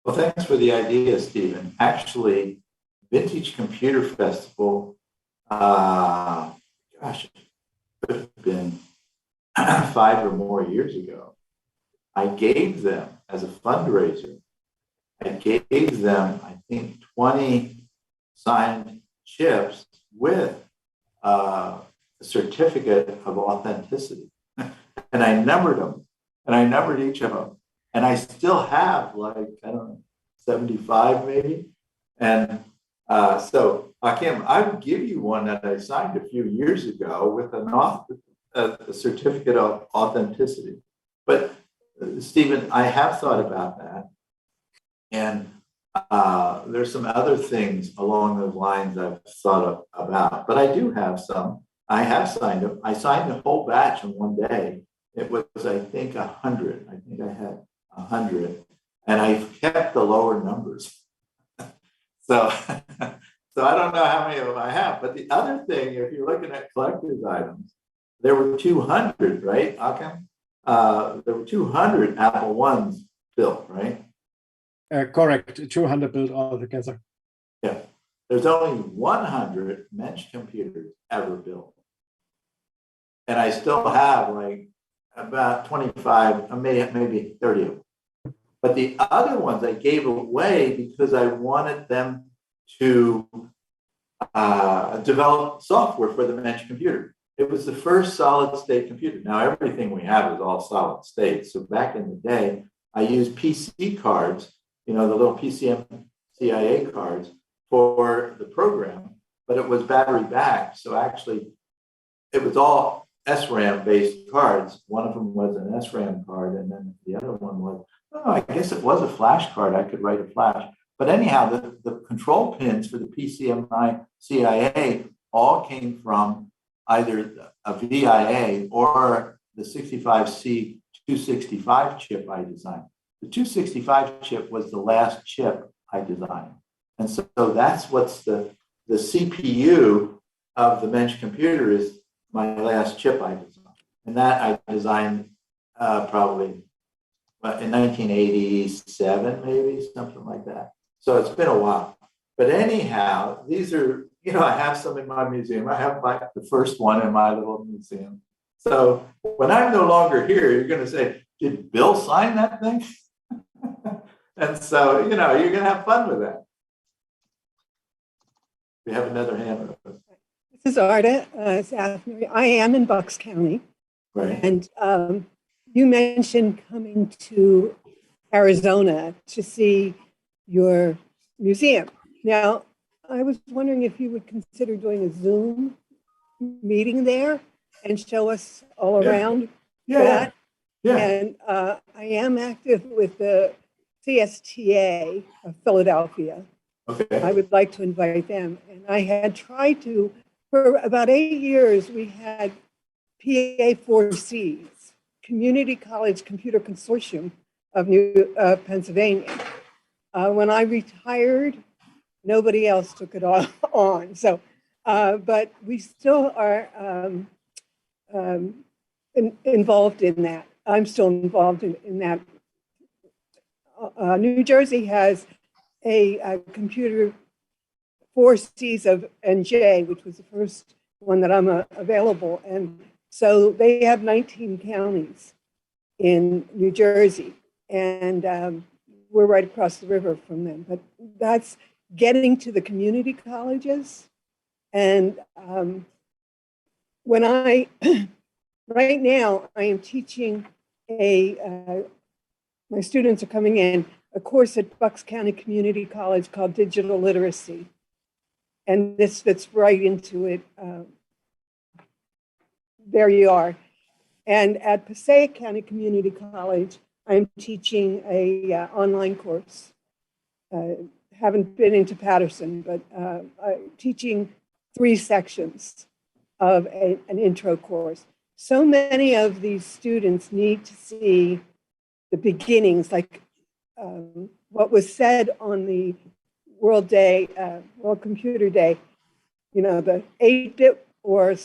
Well, thanks for the idea, Stephen. Actually, Vintage Computer Festival, it could have been 5 or more years ago. I gave them, as a fundraiser, I think 20 signed chips with a certificate of authenticity. And I numbered them, and I numbered each of them. And I still have 75 maybe. And so I would give you one that I signed a few years ago with a certificate of authenticity. But Stephen, I have thought about that. And there's some other things along those lines I've thought about. But I do have some. I have signed them. I signed the whole batch in one day it was, I think, 100. I think I had 100, and I kept the lower numbers. So, so I don't know how many of them I have. But the other thing, if you're looking at collector's items, there were 200, right, Akim? There were 200 Apple-1s built, right? Correct, 200 built altogether. Yeah. There's only 100 Mensch computers ever built. And I still have like about 25, maybe 30 of them. But the other ones I gave away because I wanted them to develop software for the Mensch computer. It was the first solid state computer. Now, everything we have is all solid state. So back in the day, I used PC cards, the little PCM-CIA cards for the program, but it was battery backed. So actually, it was all SRAM based cards. One of them was an SRAM card, and then the other one was, I guess it was a flash card. I could write a flash. But anyhow, the control pins for the PCM-CIA all came from either a VIA or the 65C 265 chip I designed. The 265 chip was the last chip I designed. And so that's what's the CPU of the Mensch computer is my last chip I designed. And that I designed probably in 1987, maybe, something like that. So it's been a while. But anyhow, these are, I have some in my museum. I have like the first one in my little museum. So when I'm no longer here, you're going to say, did Bill sign that thing? And so, you're going to have fun with that. We have another hand. This is Arta. I am in Bucks County. Right. And you mentioned coming to Arizona to see your museum. Now, I was wondering if you would consider doing a Zoom meeting there and show us all around that. Yeah. And I am active with the CSTA of Philadelphia. Okay. I would like to invite them. And I had tried to, for about 8 years, we had PA4Cs, Community College Computer Consortium of Pennsylvania. When I retired, nobody else took it on. So, but we still are involved in that. I'm still involved in that. New Jersey has a computer 4Cs of NJ, which was the first one that I'm available. And so they have 19 counties in New Jersey. And we're right across the river from them. But that's getting to the community colleges. And when right now, I am teaching my students are coming in a course at Bucks County Community College called Digital Literacy. And this fits right into it. There you are. And at Passaic County Community College, I'm teaching a online course. Haven't been into Patterson, but I'm teaching 3 sections of an intro course. So many of these students need to see the beginnings, like what was said on the World Computer Day, the 8-bit, or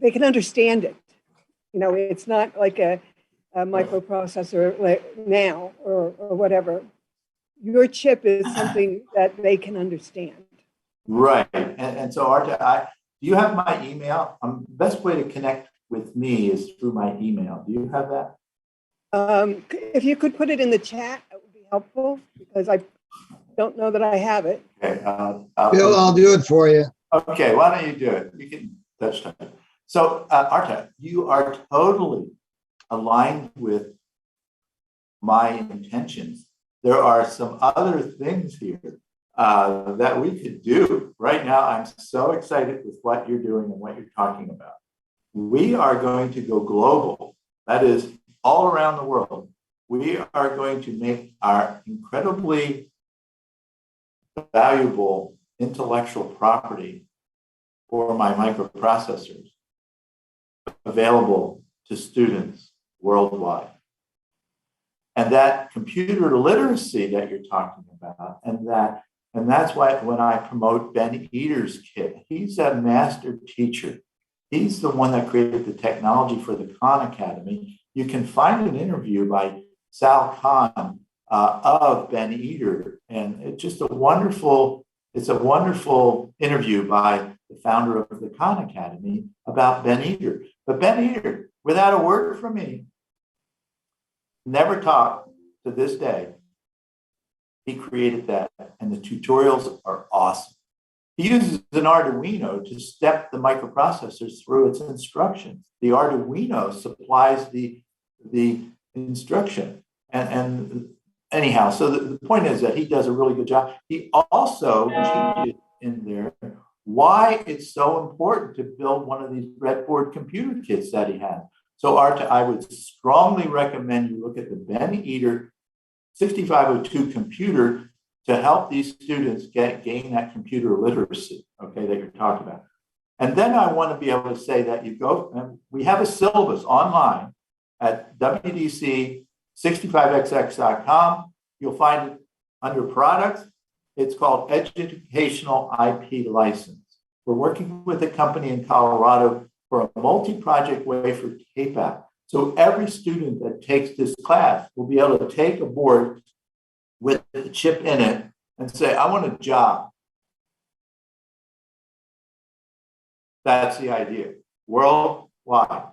they can understand it. It's not like a microprocessor like now or whatever. Your chip is something that they can understand. Right. And so, Arta, do you have my email? The best way to connect with me is through my email. Do you have that? If you could put it in the chat, that would be helpful, because I don't know that I have it. Okay. Bill, I'll do it for you. Okay, why don't you do it? You can touch it. So, Arta, you are totally aligned with my intentions. There are some other things here that we could do. Right now, I'm so excited with what you're doing and what you're talking about. We are going to go global. That is, all around the world. We are going to make our incredibly valuable intellectual property for my microprocessors available to students worldwide. And that computer literacy that you're talking about, and that's why when I promote Ben Eater's kit, he's a master teacher. He's the one that created the technology for the Khan Academy. You can find an interview by Sal Khan of Ben Eater, and it's just a wonderful interview by the founder of the Khan Academy about Ben Eater. But Ben Eater, without a word from me, never taught to this day. He created that, and the tutorials are awesome. He uses an Arduino to step the microprocessors through its instructions. The Arduino supplies the instruction. And anyhow, so the point is that he does a really good job. He also teaches in there why it's so important to build one of these breadboard computer kits that he has. So Arta, I would strongly recommend you look at the Ben Eater 6502 computer to help these students gain that computer literacy, okay, that you're talking about. And then I want to be able to say that you go, and we have a syllabus online at WDC65xx.com. You'll find it under products. It's called Educational IP License. We're working with a company in Colorado for a multi-project wafer tape-out. So every student that takes this class will be able to take a board with the chip in it and say, I want a job. That's the idea, worldwide.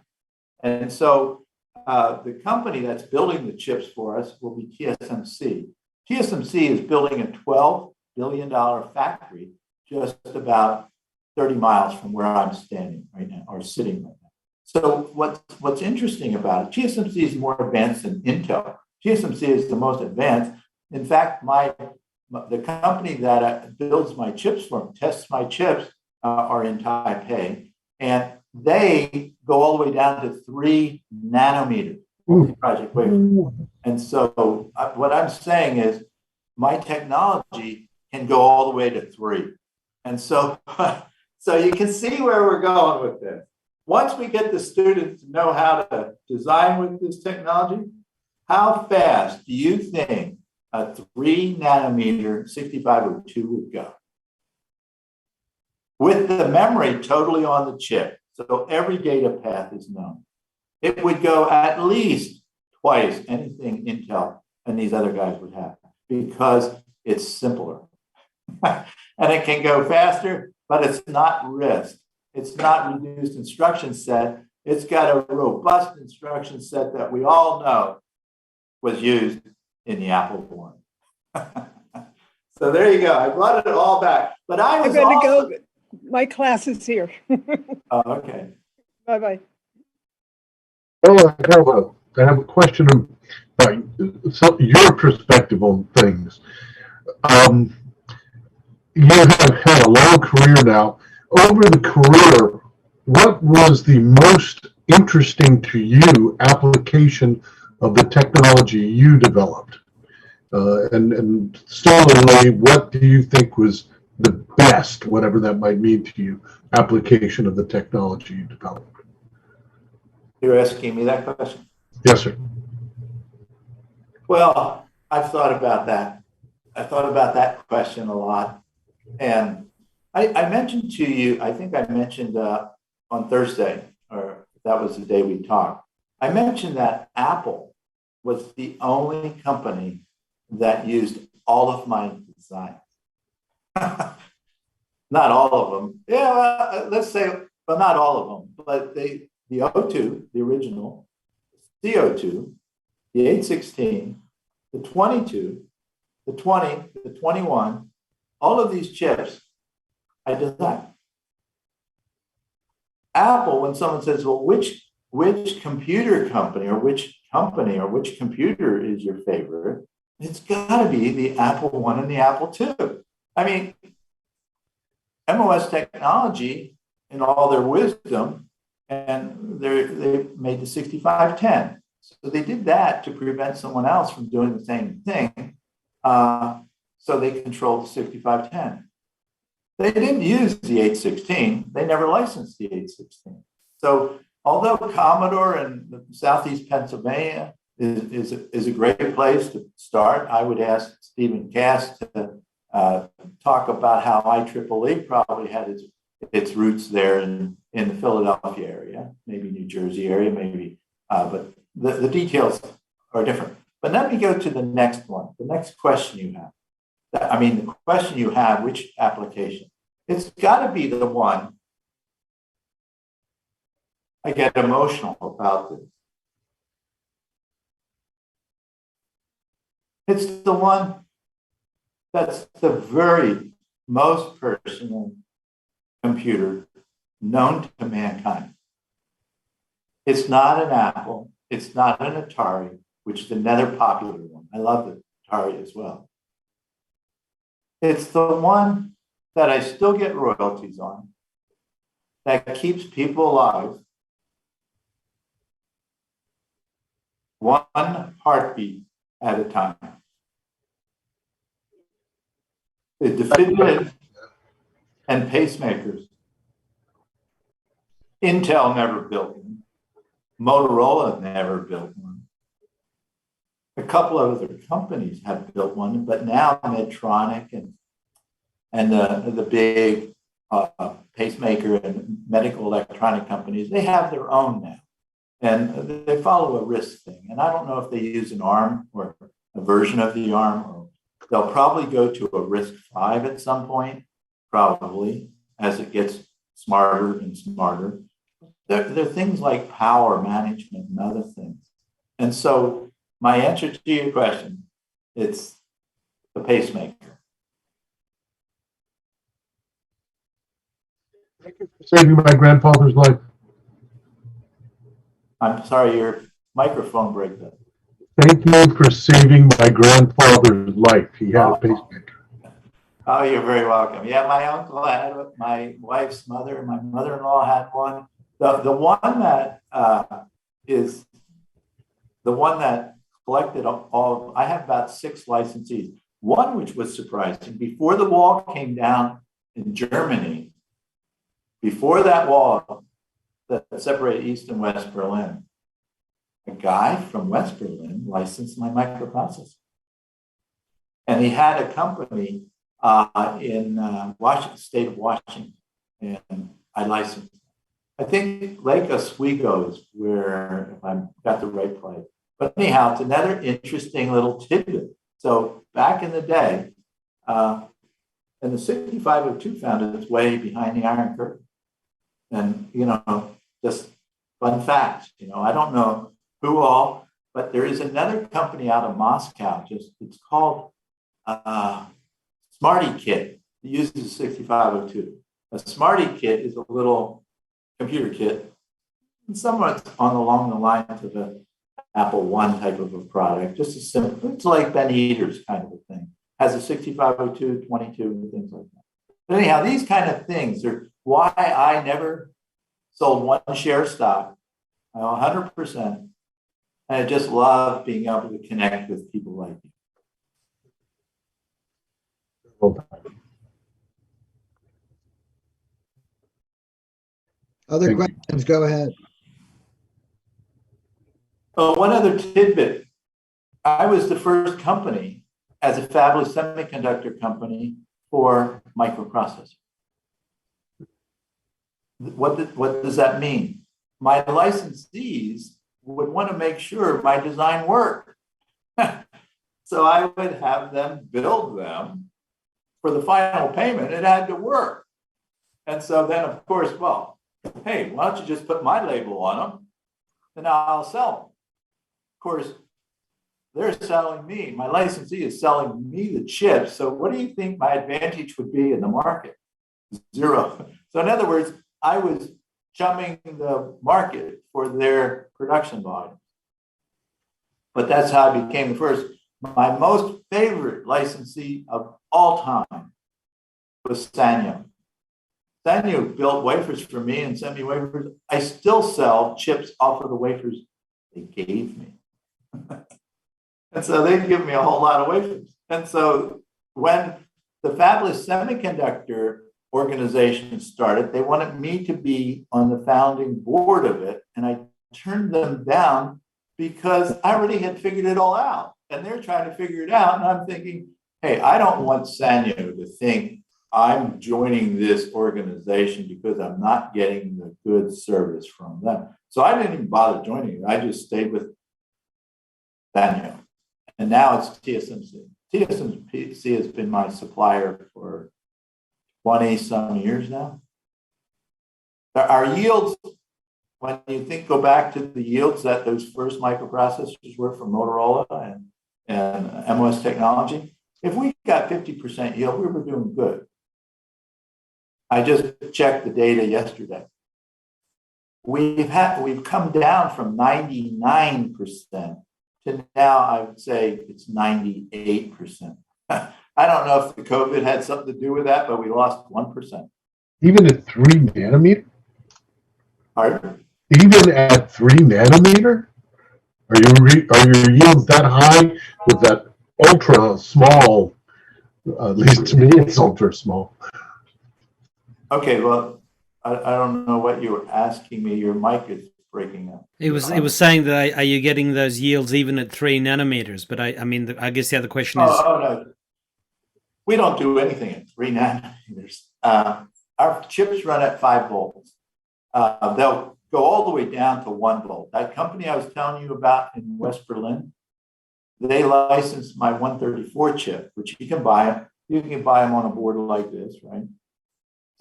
And so the company that's building the chips for us will be TSMC. TSMC is building a $12 billion factory just about 30 miles from where I'm standing right now, or sitting right now. So what's interesting about it, TSMC is more advanced than Intel. TSMC is the most advanced. In fact, the company that builds my chips for me, tests my chips, are in Taipei, and they go all the way down to 3 nanometers, multi-project wafer. And so what I'm saying is my technology can go all the way to 3. And so, so you can see where we're going with this. Once we get the students to know how to design with this technology, how fast do you think a 3 nanometer 6502 would go? With the memory totally on the chip, so every data path is known. It would go at least twice anything Intel and these other guys would have, because it's simpler. And it can go faster, but it's not RISC. It's not reduced instruction set. It's got a robust instruction set that we all know was used in the Apple-1. So there you go. I brought it all back. But I was I'm going to go. My class is here. Oh, okay. Bye-bye. Well, I have a question about your perspective on things. You have had a long career now. Over the career, what was the most interesting to you application of the technology you developed? And similarly, what do you think was the best, whatever that might mean to you, application of the technology you developed? You're asking me that question? Yes, sir. Well, I've thought about that. I thought about that question a lot. And I mentioned to you, I think I mentioned on Thursday, or that was the day we talked, I mentioned that Apple was the only company that used all of my designs. Not all of them. Yeah, let's say, well, not all of them, but the O2, the original, CO2, the 816, the 22, the 20, the 21, all of these chips I designed. Apple, when someone says, well, which computer company or which computer is your favorite? It's got to be the Apple-1 and the Apple-2. I mean, MOS Technology, in all their wisdom, and they made the 6510. So they did that to prevent someone else from doing the same thing. So they controlled the 6510. They didn't use the 816. They never licensed the 816. So although Commodore in Southeast Pennsylvania is a great place to start, I would ask Stephen Cass to talk about how IEEE probably had its roots there in the Philadelphia area, maybe New Jersey area, maybe, but the details are different. But let me go to the next one, the next question you have. I mean, the question you have, which application? It's got to be the one. I get emotional about this. It's the one that's the very most personal computer known to mankind. It's not an Apple. It's not an Atari, which is another popular one. I love the Atari as well. It's the one that I still get royalties on, that keeps people alive, one heartbeat at a time. The defibrillator and pacemakers. Intel never built one. Motorola never built one. A couple of other companies have built one, but now Medtronic and the big pacemaker and medical electronic companies, they have their own now. And they follow a RISC thing. And I don't know if they use an ARM or a version of the ARM, or they'll probably go to a RISC-V at some point, probably, as it gets smarter and smarter. There are things like power management and other things. And so my answer to your question, it's the pacemaker. Thank you for saving my grandfather's life. I'm sorry, your microphone broke up. Thank you for saving my grandfather's life. He had a pacemaker. Oh, you're very welcome. Yeah, my uncle had it, my wife's mother, my mother-in-law had one. The one that is the one that collected all, I have about 6 licensees. One which was surprising, before the wall came down in Germany, before that wall that separated East and West Berlin, a guy from West Berlin licensed my microprocessor. And he had a company in Washington, state of Washington, and I licensed. I think Lake Oswego is where, if I've got the right place. But anyhow, it's another interesting little tidbit. So back in the day, and the 6502 found its way behind the Iron Curtain. And, you know, just fun facts, you know, I don't know who all, but there is another company out of Moscow, it's called Smarty Kit. It uses 6502. A Smarty Kit is a little computer kit, and somewhat along the lines of the Apple-1 type of a product, just a simple, it's like Ben Eater's kind of a thing. Has a 6502, 22, and things like that. But anyhow, these kind of things are why I never sold one share stock, 100%. And I just love being able to connect with people like you. Well, Other questions, go ahead. Oh, one other tidbit. I was the first company as a fabless semiconductor company for microprocessors. What does that mean? My licensees would want to make sure my design worked. So I would have them build them. For the final payment, it had to work. And so then, of course, well, hey, why don't you just put my label on them, and I'll sell them. Of course, they're selling me. My licensee is selling me the chips. So what do you think my advantage would be in the market? 0. So in other words, I was chumming the market for their production volume. But that's how I became the first. My most favorite licensee of all time was Sanyo. Sanyo built wafers for me and sent me wafers. I still sell chips off of the wafers they gave me. And so they give me a whole lot of wafers. And so when the fabless semiconductor organization started, they wanted me to be on the founding board of it. And I turned them down because I already had figured it all out. And they're trying to figure it out. And I'm thinking, hey, I don't want Sanyo to think I'm joining this organization because I'm not getting the good service from them. So I didn't even bother joining it. I just stayed with Sanyo. And now it's TSMC. TSMC has been my supplier for 20 some years now. Our yields, when you go back to the yields that those first microprocessors were from Motorola and MOS Technology, if we got 50% yield, we were doing good. I just checked the data yesterday. We've come down from 99% to now I would say it's 98%. I don't know if the COVID had something to do with that, but we lost 1%. Even at 3 nanometer? Pardon? Even at 3 nanometer? Are your yields that high with that ultra small? At least to me, it's ultra small. Okay, well, I don't know what you were asking me. Your mic is breaking up. It was saying that are you getting those yields even at 3 nanometers? But I mean, I guess the other question is. Oh no, we don't do anything at 3 nanometers. Our chips run at 5 volts. They'll go all the way down to 1 volt. That company I was telling you about in West Berlin, they licensed my 134 chip, which you can buy them. You can buy them on a board like this, right?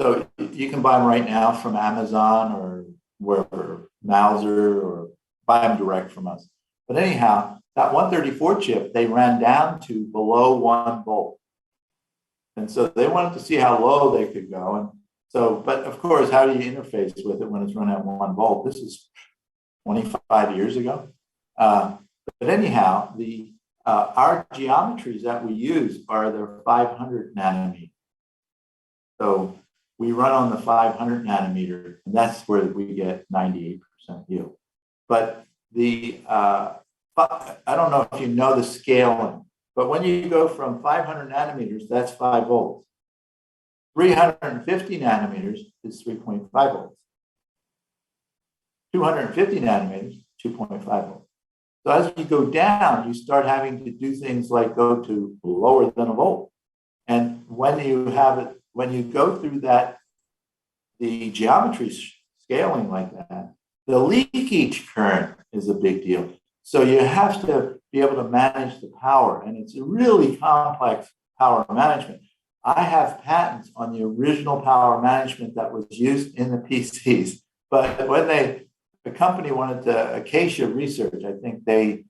So you can buy them right now from Amazon or wherever, Mauser, or buy them direct from us. But anyhow, that 134 chip, they ran down to below 1 volt. And so they wanted to see how low they could go. And so, but of course, how do you interface with it when it's running at 1 volt? This is 25 years ago. But anyhow, our geometries that we use are the 500 nanometer. So we run on the 500 nanometer, and that's where we get 98% yield. But I don't know if you know the scaling, but when you go from 500 nanometers, that's 5 volts. 350 nanometers is 3.5 volts. 250 nanometers, 2.5 volts. So as you go down, you start having to do things like go to lower than a volt. And when you go through that, the geometry scaling like that, the leakage current is a big deal. So you have to be able to manage the power, and it's a really complex power management. I have patents on the original power management that was used in the PCs, but when the company wanted to Acacia Research, I think they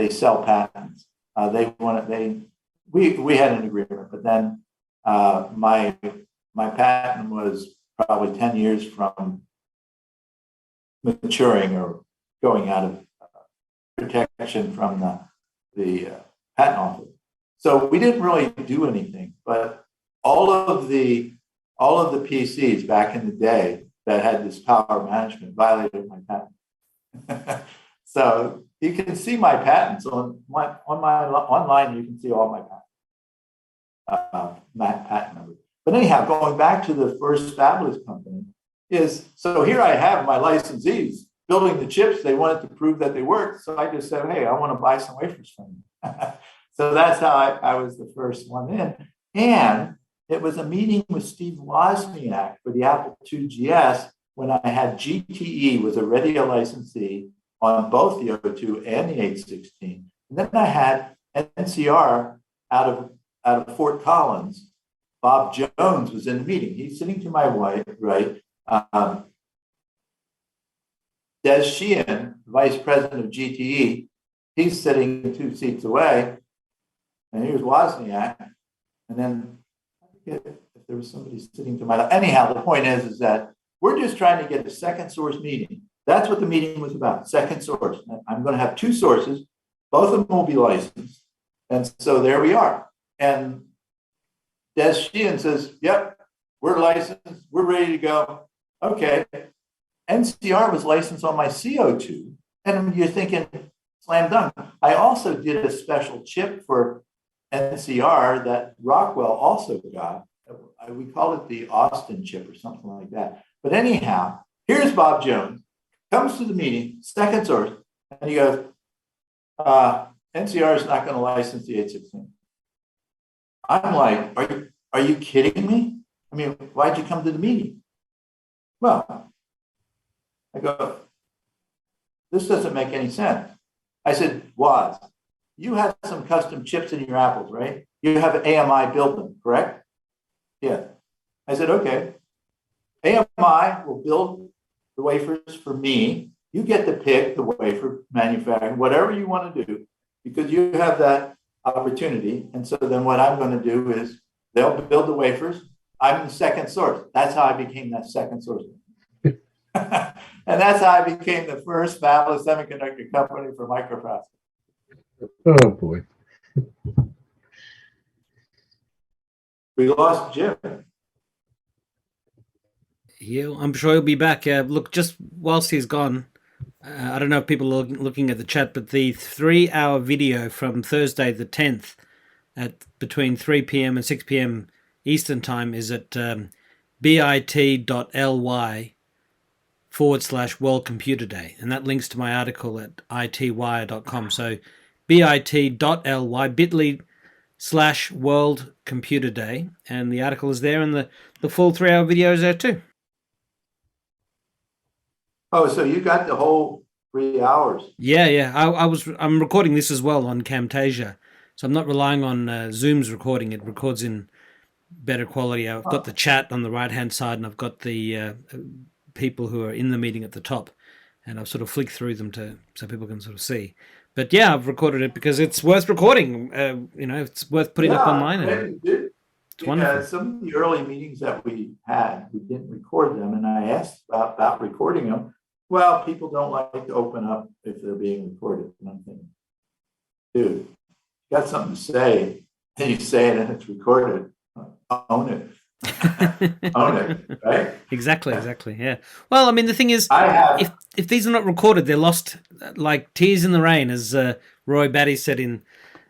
sell patents. We had an agreement, but then my patent was probably 10 years from maturing or going out of protection from the patent office. So we didn't really do anything, but all of the PCs back in the day that had this power management violated my patent. So you can see my patents on my online. You can see all my patent numbers. But anyhow, going back to the first fabless company so here I have my licensees building the chips. They wanted to prove that they worked. So I just said, hey, I want to buy some wafers from you. So that's how I was the first one in. And it was a meeting with Steve Wozniak for the Apple-2 GS when I had GTE was already a licensee on both the O2 and the 816. And then I had NCR out of Fort Collins. Bob Jones was in the meeting. He's sitting to my right. Des Sheehan, vice president of GTE, he's sitting 2 seats away. And here's Wozniak. And then I forget if there was somebody sitting to my left. Anyhow, the point is that we're just trying to get a second source meeting. That's what the meeting was about, second source. I'm going to have 2 sources. Both of them will be licensed. And so there we are. And Des Sheehan says, yep, we're licensed. We're ready to go. Okay. NCR was licensed on my CO2. And you're thinking, slam dunk. I also did a special chip for NCR that Rockwell also got. we call it the Austin chip or something like that. But anyhow, here's Bob Jones, comes to the meeting, second source, and he goes, NCR is not going to license the 816. I'm like, are you kidding me? I mean, why'd you come to the meeting? Well, I go, this doesn't make any sense. I said, Woz, you have some custom chips in your Apples, right? You have AMI build them, correct? Yeah. I said, okay. AMI will build the wafers for me. You get to pick the wafer manufacturing, whatever you want to do, because you have that opportunity. And so then what I'm going to do is they'll build the wafers. I'm the second source. That's how I became that second source. And that's how I became the first fabless semiconductor company for microprocessors. Oh boy. We lost Jim. I'm sure he'll be back. Look, just whilst he's gone, I don't know if people are looking at the chat, but the 3-hour video from Thursday the 10th at between 3 p.m. and 6 p.m. Eastern time is at bit.ly/World Computer Day. And that links to my article at itwire.com. So bit.ly, bit.ly/World Computer Day. And the article is there, and the full 3-hour video is there too. Oh, so you got the whole 3 hours? Yeah. I'm recording this as well on Camtasia, so I'm not relying on Zoom's recording. It records in better quality. I've got the chat on the right-hand side, and I've got the people who are in the meeting at the top, and I've sort of flicked through them so people can sort of see. But yeah, I've recorded it because it's worth recording. It's worth putting up online. It's wonderful. Some of the early meetings that we had, we didn't record them, and I asked about recording them. Well, people don't like to open up if they're being recorded. And I'm thinking, dude, you got something to say, and you say it and it's recorded. Own it. Own it, right? Exactly, yeah. Well, I mean, the thing is, if these are not recorded, they're lost like tears in the rain, as Roy Batty said in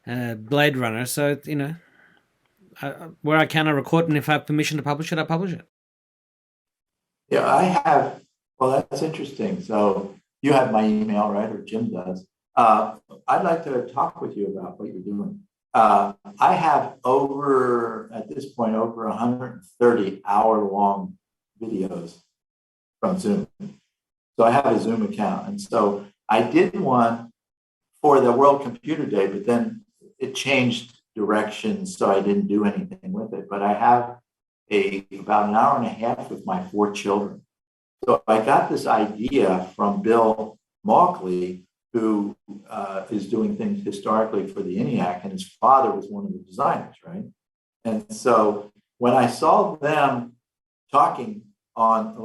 Blade Runner. So, where I can, I record, and if I have permission to publish it, I publish it. Yeah, I have. Well, that's interesting. So you have my email, right? Or Jim does. I'd like to talk with you about what you're doing. I have at this point, over 130 hour-long videos from Zoom. So I have a Zoom account. And so I did one for the World Computer Day, but then it changed directions, so I didn't do anything with it. But I have about an hour and a half with my 4 children. So I got this idea from Bill Mensch, who is doing things historically for the Eniac, and his father was one of the designers, right? And so when I saw them talking on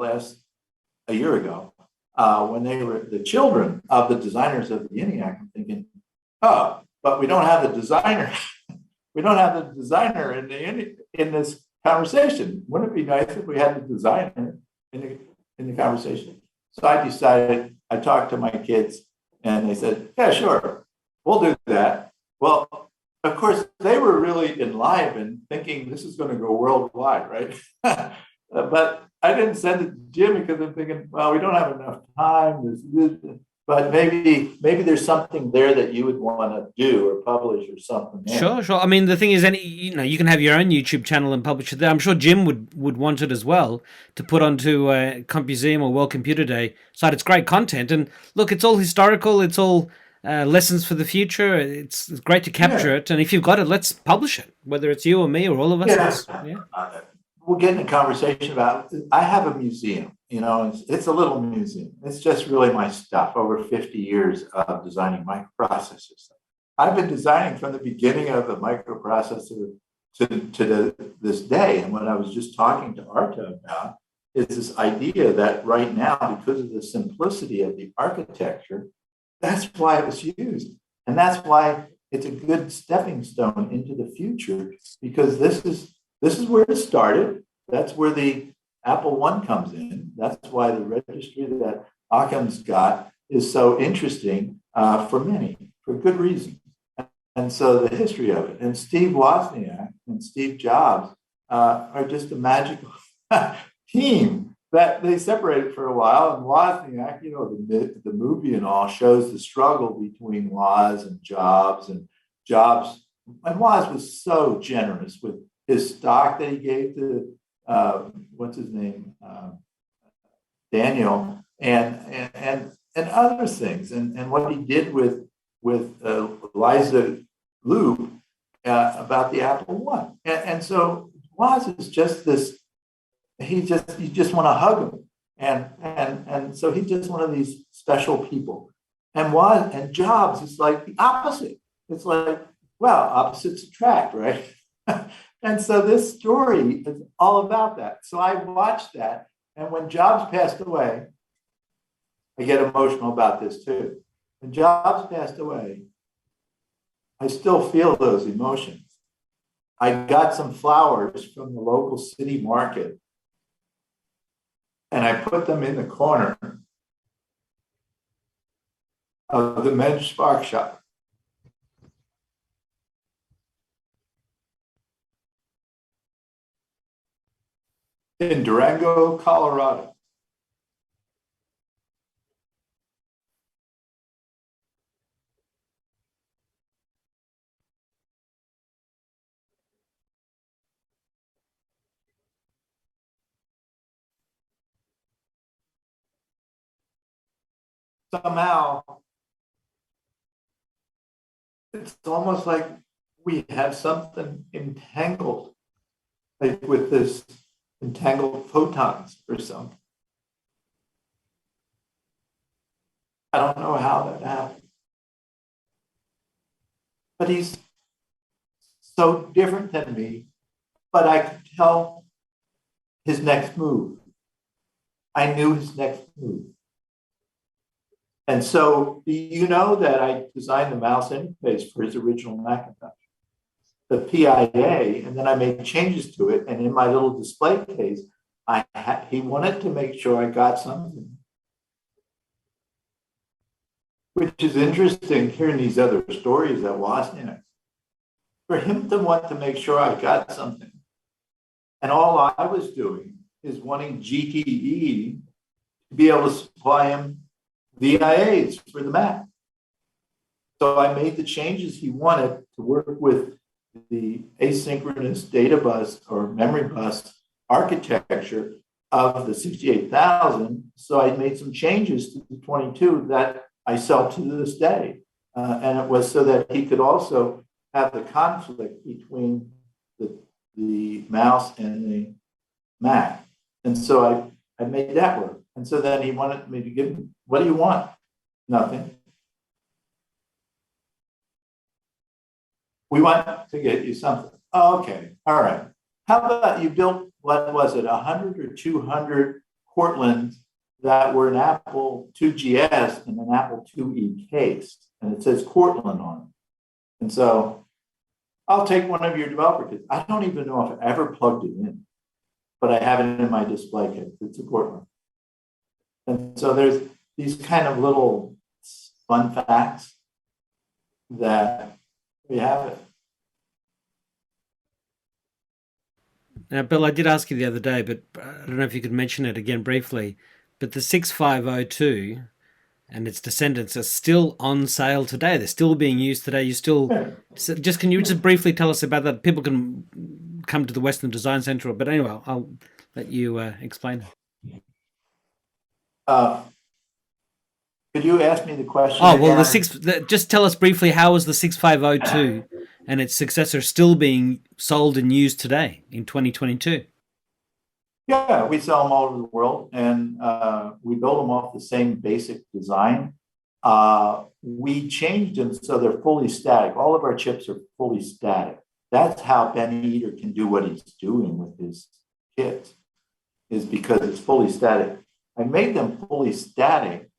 a year ago, when they were the children of the designers of the Eniac, I'm thinking, oh, but we don't have the designer. We don't have the designer in this conversation. Wouldn't it be nice if we had the designer in the conversation? So I decided, I talked to my kids, and they said, yeah, sure, we'll do that. Well, of course, they were really enlivened, thinking this is going to go worldwide, right? But I didn't send it to Jim because I'm thinking, well, we don't have enough time. But maybe there's something there that you would want to do or publish or something. Sure. I mean, the thing is, you can have your own YouTube channel and publish it there. I'm sure Jim would want it as well to put onto Compuseum or World Computer Day site. It's great content, and look, it's all historical. It's all lessons for the future. It's great to capture it, and if you've got it, let's publish it. Whether it's you or me or all of us. We'll get in a conversation about. I have a museum. It's a little museum. It's just really my stuff. Over 50 years of designing microprocessors. I've been designing from the beginning of the microprocessor to this day. And what I was just talking to Arta about is this idea that right now, because of the simplicity of the architecture, that's why it was used. And that's why it's a good stepping stone into the future, because this is where it started. That's where the Apple-1 comes in. That's why the registry that Occam's got is so interesting for good reason. And so the history of it. And Steve Wozniak and Steve Jobs are just a magical team that they separated for a while. And Wozniak, the movie and all shows the struggle between Woz and Jobs. And Woz was so generous with his stock that he gave to, what's his name? Daniel and other things. And what he did with Eliza Loop about the Apple-1. And so Woz is just this, you just want to hug him. And so he's just one of these special people. And Jobs is like the opposite. It's like, well, opposites attract, right? And so this story is all about that. So I watched that. And when Jobs passed away, I get emotional about this too. When Jobs passed away, I still feel those emotions. I got some flowers from the local city market and I put them in the corner of the Mensch Spark Shop. In Durango, Colorado. Somehow, it's almost like we have something entangled, like with this entangled photons or something. I don't know how that happened. But he's so different than me, but I could tell his next move. I knew his next move. And so, you know that I designed the mouse interface for his original Macintosh, the PIA, and then I made changes to it. And in my little display case, he wanted to make sure I got something, which is interesting hearing these other stories at Wozniak. For him to want to make sure I got something, and all I was doing is wanting GTE to be able to supply him VIAs for the Mac. So I made the changes he wanted to work with the asynchronous data bus or memory bus architecture of the 68,000. So I made some changes to the 22 that I sell to this day. And it was so that he could also have the conflict between the mouse and the Mac. And so I made that work. And so then he wanted me to give him, what do you want? Nothing. We want to get you something. Oh, okay, all right. How about you built, what was it, 100 or 200 Cortlands that were an Apple IIGS and an Apple IIe case, and it says Cortland on it. And so I'll take one of your developer kits. I don't even know if I ever plugged it in, but I have it in my display case. It's a Cortland. And so there's these kind of little fun facts that we have it. Now, Bill, I did ask you the other day, but I don't know if you could mention it again briefly, but the 6502 and its descendants are still on sale today. They're still being used today. You still, can you just briefly tell us about that? People can come to the Western Design Center, but anyway, I'll let you explain. Could you ask me the question? Oh, well, just tell us briefly, how is the 6502 and its successor still being sold and used today in 2022? Yeah, we sell them all over the world, and we build them off the same basic design. We changed them so they're fully static. All of our chips are fully static. That's how Ben Eater can do what he's doing with his kits, is because it's fully static. I made them fully static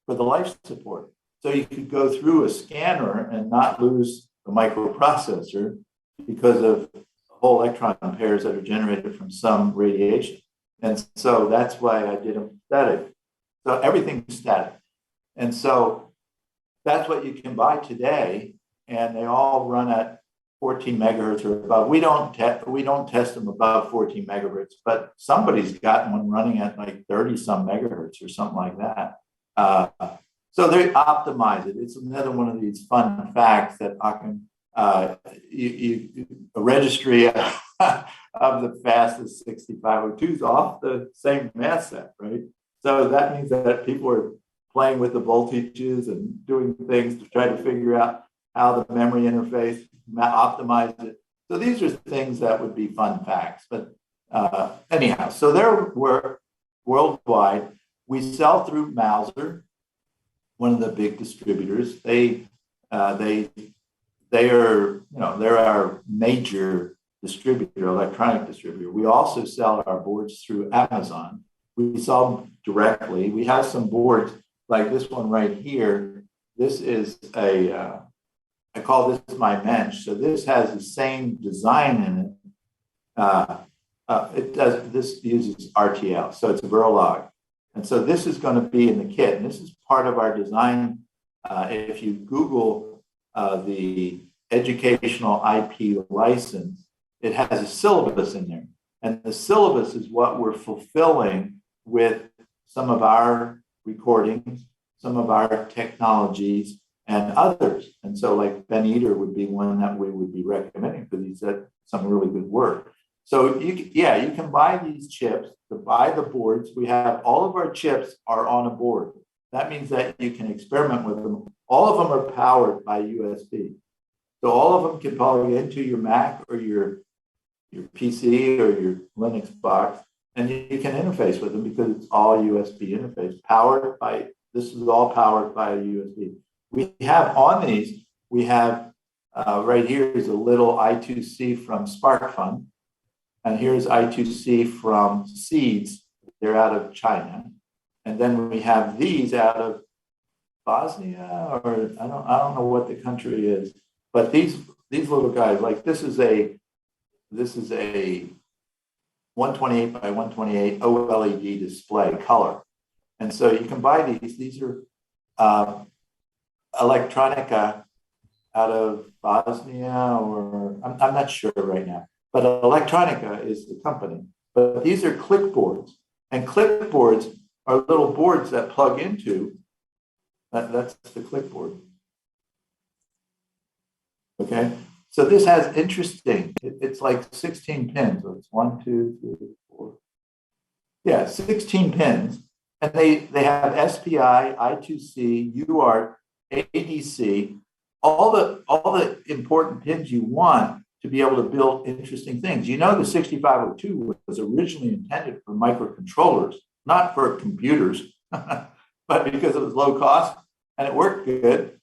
for the life support. So you could go through a scanner and not lose the microprocessor because of whole electron pairs that are generated from some radiation. And so that's why I did them static. So everything's static. And so that's what you can buy today. And they all run at 14 megahertz or above. We don't test them above 14 megahertz, but somebody's got one running at like 30 some megahertz or something like that. So they optimize it. It's another one of these fun facts that I can a registry of the fastest 6502 is off the same mass set, right? So that means that people are playing with the voltages and doing things to try to figure out how the memory interface optimize it. So these are things that would be fun facts. But anyhow, so we're worldwide. We sell through Mouser, one of the big distributors. They're our major distributor, electronic distributor. We also sell our boards through Amazon. We sell them directly. We have some boards like this one right here. This is I call this my Mensch. So this has the same design in it. This uses RTL, so it's a Verilog. And so this is going to be in the kit. And this is part of our design. If you Google the educational IP license, it has a syllabus in there. And the syllabus is what we're fulfilling with some of our recordings, some of our technologies, and others. And so like Ben Eater would be one that we would be recommending because he said some really good work. So you can buy these chips to buy the boards. We have all of our chips are on a board. That means that you can experiment with them. All of them are powered by USB. So all of them can plug into your Mac or your PC or your Linux box, and you can interface with them because it's all USB interface. This is all powered by a USB. We have on these, we have right here is a little I2C from SparkFun. And here's I2C from Seeds. They're out of China. And then we have these out of Bosnia, or I don't know what the country is. But these little guys, like this is a 128 by 128 OLED display color. And so you can buy these. These are Electronica out of Bosnia, or I'm not sure right now. But Electronica is the company. But these are clickboards. And clickboards are little boards that plug into, that's the clickboard. Okay, so this has interesting, it's like 16 pins. So it's 1, 2, 3, 4. Yeah, 16 pins. And they have SPI, I2C, UART, ADC, all the important pins you want to be able to build interesting things. You know, the 6502 was originally intended for microcontrollers, not for computers, but because it was low cost and it worked good.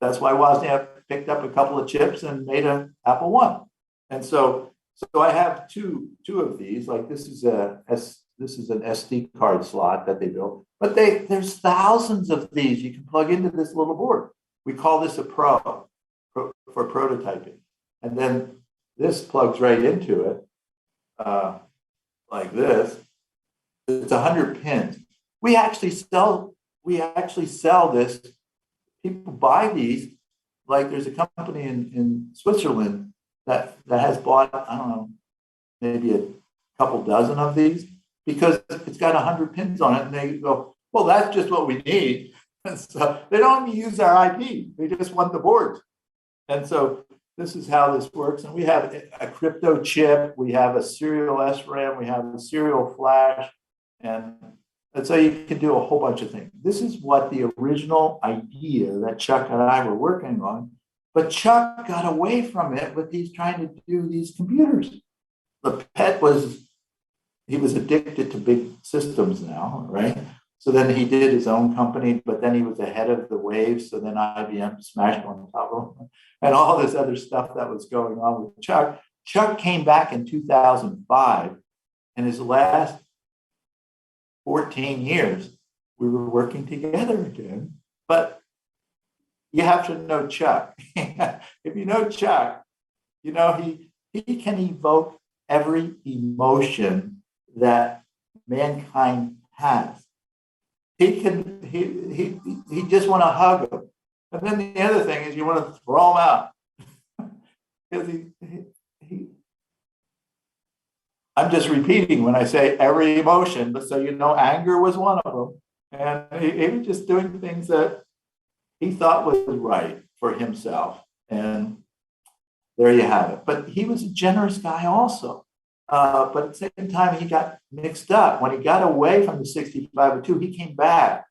That's why Wozniak picked up a couple of chips and made an Apple-1. And so I have two of these. Like this is an SD card slot that they built, but there's thousands of these you can plug into this little board. We call this a Pro for prototyping. And then this plugs right into it, like this. It's 100 pins. We actually sell this. People buy these. Like there's a company in Switzerland that has bought, I don't know, maybe a couple dozen of these because it's got 100 pins on it, and they go, well, that's just what we need. And so they don't even use our IP. They just want the boards. And so this is how this works. And we have a crypto chip, we have a serial SRAM, we have a serial flash, and so you can do a whole bunch of things. This is what the original idea that Chuck and I were working on, but Chuck got away from it with he's trying to do these computers. The pet he was addicted to big systems now, right? So then he did his own company, but then he was ahead of the wave. So then IBM smashed on top of him and all this other stuff that was going on with Chuck. Chuck came back in 2005, and his last 14 years, we were working together again. But you have to know Chuck. If you know Chuck, you know he can evoke every emotion that mankind has. He just want to hug them. And then the other thing is you want to throw them out. because I'm just repeating when I say every emotion, but so you know, anger was one of them. And he was just doing things that he thought was right for himself. And there you have it. But he was a generous guy also. But at the same time, he got mixed up. When he got away from the 6502, he came back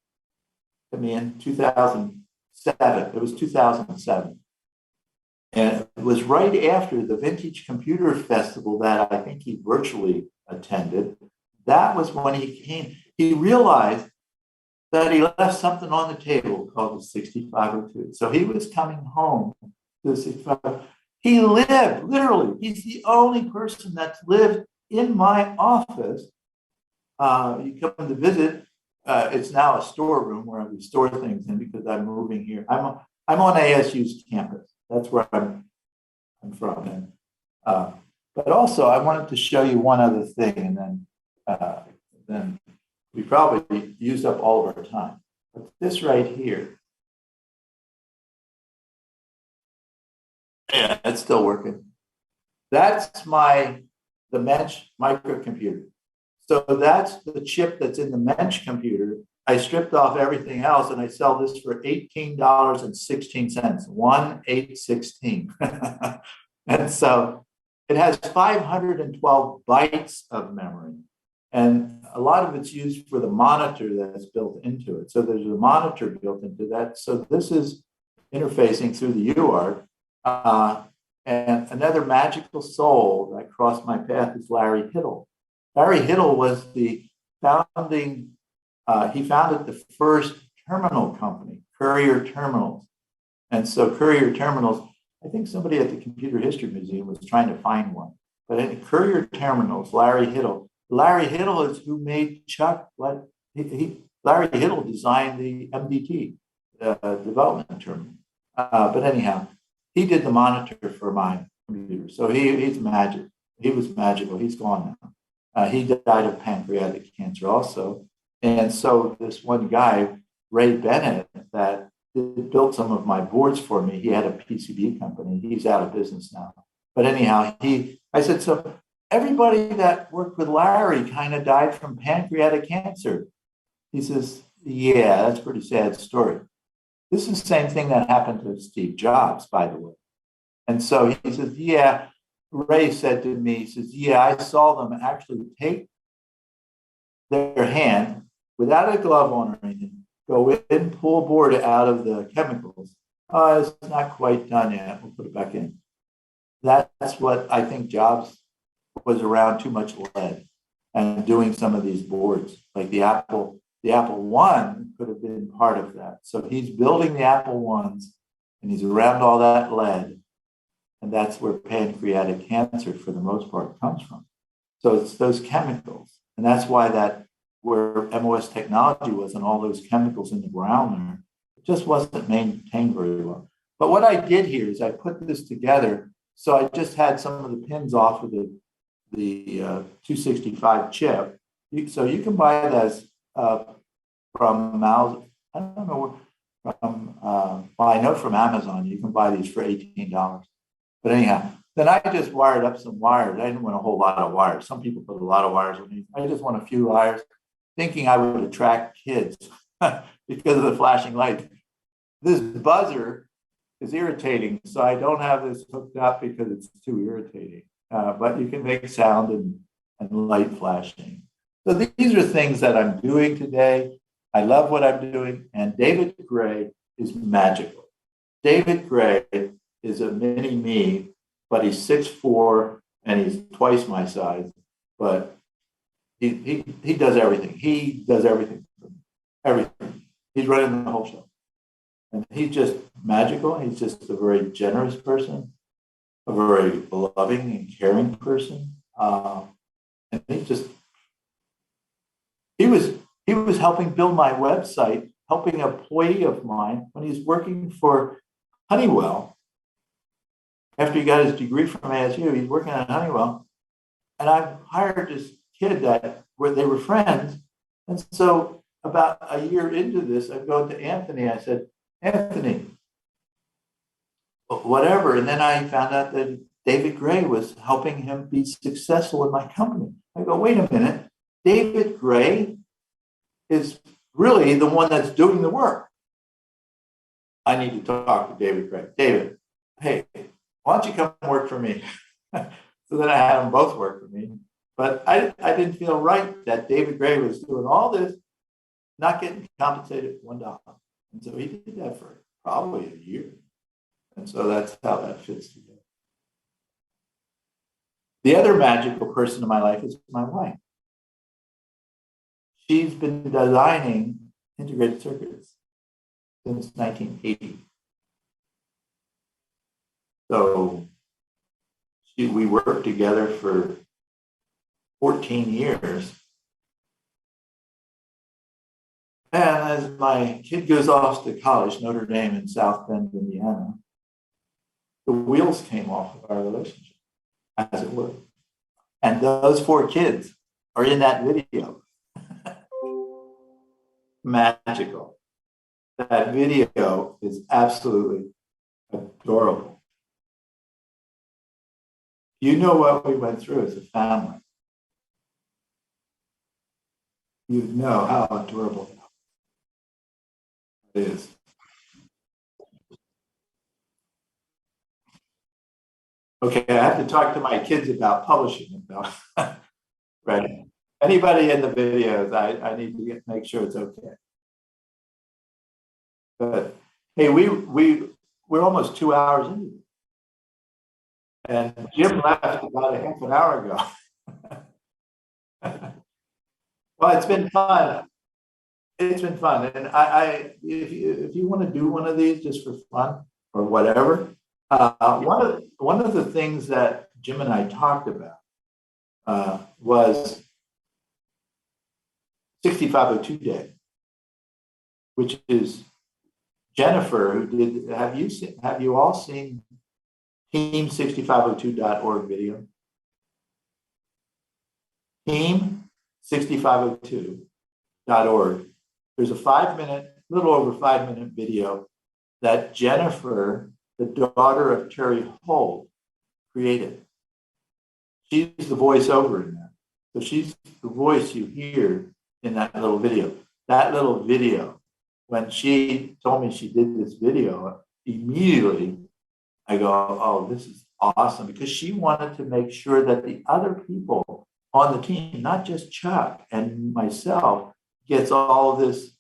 to me in 2007. It was 2007. And it was right after the Vintage Computer Festival that I think he virtually attended. That was when he came. He realized that he left something on the table called the 6502. So he was coming home to the 6502. He lived, literally, he's the only person that's lived in my office. You come to visit, it's now a storeroom where we store things in because I'm moving here. I'm on ASU's campus. That's where I'm from. And, but also, I wanted to show you one other thing, and then we probably used up all of our time. But this right here. Yeah, it's still working. That's the Mensch microcomputer. So that's the chip that's in the Mensch computer. I stripped off everything else and I sell this for $18.16, 1816. And so it has 512 bytes of memory. And a lot of it's used for the monitor that's built into it. So there's a monitor built into that. So this is interfacing through the UART. And another magical soul that crossed my path is Larry Hiddle. Larry Hiddle was the founding, he founded the first terminal company, Courier Terminals. And so Courier Terminals, I think somebody at the Computer History Museum was trying to find one. But in Courier Terminals, Larry Hiddle is who made Chuck, Larry Hiddle designed the MDT development terminal. But anyhow, he did the monitor for my computer. So he's magic. He was magical. He's gone now. He died of pancreatic cancer also. And so this one guy, Ray Bennett, that built some of my boards for me, he had a PCB company. He's out of business now. But anyhow, I said, so everybody that worked with Larry kind of died from pancreatic cancer. He says, yeah, that's a pretty sad story. This is the same thing that happened to Steve Jobs, by the way. And so he says, yeah, Ray said to me, he says, yeah, I saw them actually take their hand without a glove on or anything, go in, pull a board out of the chemicals. Oh, it's not quite done yet. We'll put it back in. That's what I think Jobs was around too much lead and doing some of these boards, like the Apple-1 could have been part of that. So he's building the Apple-1s and he's around all that lead. And that's where pancreatic cancer, for the most part, comes from. So it's those chemicals. And that's why where MOS Technology was and all those chemicals in the ground there, it just wasn't maintained very well. But what I did here is I put this together. So I just had some of the pins off of the 265 chip. So you can buy this from I don't know, well, I know from Amazon, you can buy these for $18. But anyhow, then I just wired up some wires. I didn't want a whole lot of wires. Some people put a lot of wires on these. I just want a few wires, thinking I would attract kids because of the flashing lights. This buzzer is irritating, so I don't have this hooked up because it's too irritating. But you can make sound and light flashing. So these are things that I'm doing today. I love what I'm doing. And David Gray is magical. David Gray is a mini me, but he's 6'4" and he's twice my size. But he does everything. He does everything. Everything. He's running the whole show. And he's just magical. He's just a very generous person, a very loving and caring person. And he was helping build my website, helping an employee of mine when he's working for Honeywell. After he got his degree from ASU, he's working at Honeywell. And I hired this kid where they were friends. And so about a year into this, I go to Anthony. I said, Anthony, whatever. And then I found out that David Gray was helping him be successful in my company. I go, wait a minute, David Gray is really the one that's doing the work. I need to talk to David Gray. David, hey, why don't you come work for me? So then I had them both work for me. But I didn't feel right that David Gray was doing all this, not getting compensated $1. And so he did that for probably a year. And so that's how that fits together. The other magical person in my life is my wife. She's been designing integrated circuits since 1980. So we worked together for 14 years. And as my kid goes off to college, Notre Dame in South Bend, Indiana, the wheels came off of our relationship, as it were. And those 4 kids are in that video. Magical. That video is absolutely adorable. You know what we went through as a family. You know how adorable it is. Okay, I have to talk to my kids about publishing it though. Right. Anybody in the videos, I need to make sure it's okay. But hey, we're almost 2 hours into it. And Jim left about a half an hour ago. Well, it's been fun. It's been fun. And if you want to do one of these just for fun or whatever, one of the things that Jim and I talked about was 6502 Day, which is Jennifer, who did, have you all seen team6502.org video? Team6502.org. There's a 5-minute, little over 5-minute video that Jennifer, the daughter of Terry Holt, created. She's the voiceover in that. So she's the voice you hear in that little video. That little video, when she told me she did this video, immediately I go, oh, this is awesome, because she wanted to make sure that the other people on the team, not just Chuck and myself, gets all of this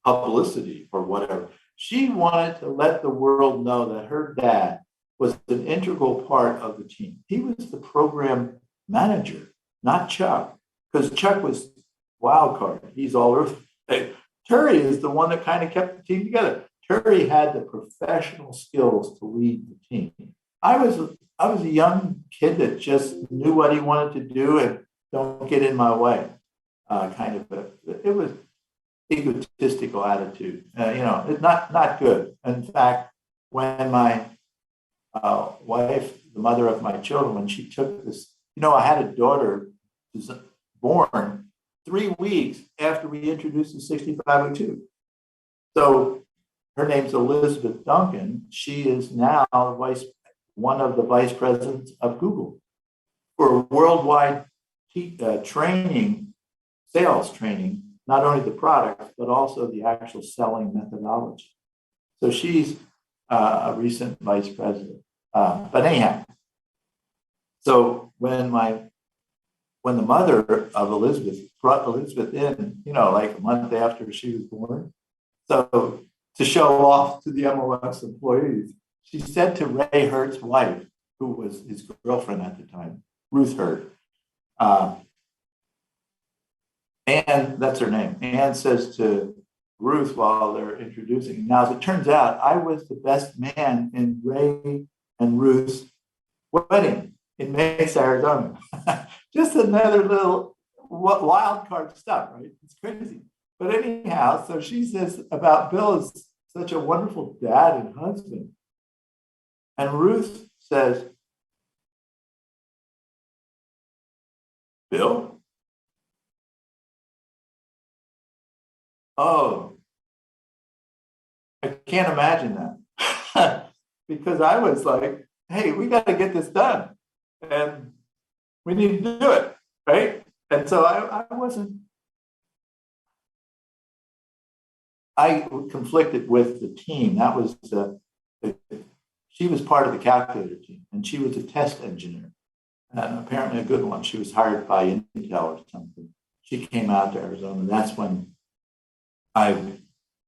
publicity or whatever. She wanted to let the world know that her dad was an integral part of the team. He was the program manager, not Chuck, because Chuck was wild card. He's all earth. Terry is the one that kind of kept the team together. Terry had the professional skills to lead the team. I was a young kid that just knew what he wanted to do and don't get in my way. It was egotistical attitude. It's not good. In fact, when my wife, the mother of my children, when she took this, I had a daughter who's born 3 weeks after we introduced the 6502. So her name's Elizabeth Duncan. She is now one of the vice presidents of Google for worldwide training, sales training, not only the product, but also the actual selling methodology. So she's a recent vice president. But anyhow, so when the mother of Elizabeth brought Elizabeth in, like a month after she was born, so to show off to the MOS employees, she said to Ray Hurt's wife, who was his girlfriend at the time, Ruth Hurt, Ann, that's her name. Ann says to Ruth while they're introducing. Now, as it turns out, I was the best man in Ray and Ruth's wedding in Mesa, Arizona. Just another little wild card stuff, right? It's crazy. But anyhow, so she says about Bill is such a wonderful dad and husband. And Ruth says, Bill? Oh, I can't imagine that. Because I was like, hey, we got to get this done. And we need to do it, right? And so I conflicted with the team. That was she was part of the calculator team, and she was a test engineer, and apparently a good one. She was hired by Intel or something. She came out to Arizona, and that's when I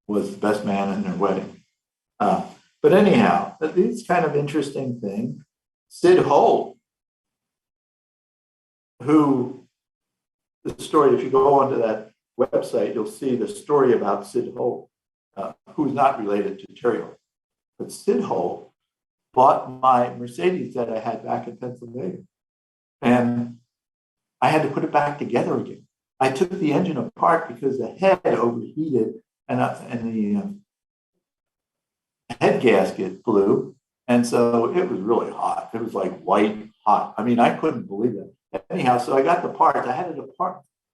was the best man in their wedding. But anyhow, this kind of interesting thing. Sid Holt, who the story, if you go onto that website, you'll see the story about Sid Holt, who's not related to Terry Holt. But Sid Holt bought my Mercedes that I had back in Pennsylvania. And I had to put it back together again. I took the engine apart because the head overheated and the head gasket blew. And so it was really hot. It was like white hot. I mean, I couldn't believe it. Anyhow, so I got the parts. I had it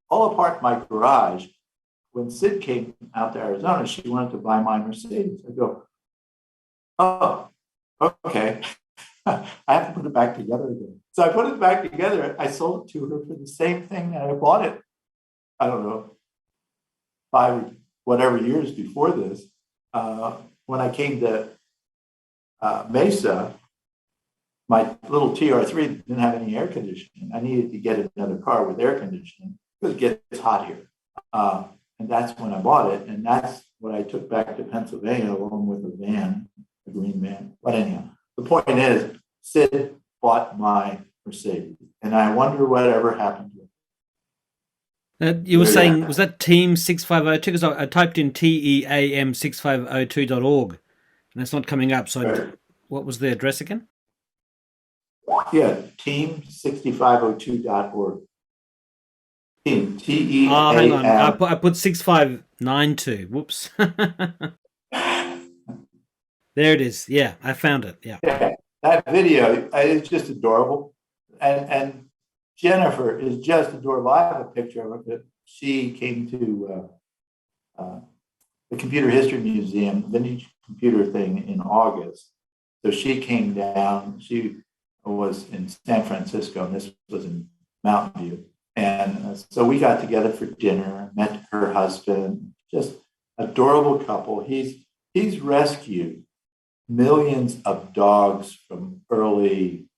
all apart in my garage. When Sid came out to Arizona, she wanted to buy my Mercedes. I go, oh, okay. I have to put it back together again. So I put it back together. I sold it to her for the same thing that I bought it, I don't know, 5 whatever years before this. When I came to Mesa, my little TR3 didn't have any air conditioning. I needed to get another car with air conditioning because it gets hot here. And that's when I bought it. And that's what I took back to Pennsylvania along with a van, a green van. But anyhow, the point is, Sid bought my Mercedes. And I wonder whatever happened to it. You were saying, was that Team 6502? Because I typed in team6502.org and it's not coming up. So right. What was the address again? Yeah, team6502.org. Team, T-E-A-M. Oh, hang on. I put 6592. Whoops. There it is. Yeah, I found it. Yeah. That video is just adorable. And Jennifer is just adorable. I have a picture of it. She came to the Computer History Museum, vintage computer thing in August. So she came down. She was in San Francisco, and this was in Mountain View. And so we got together for dinner, met her husband, just adorable couple. He's rescued millions of dogs from early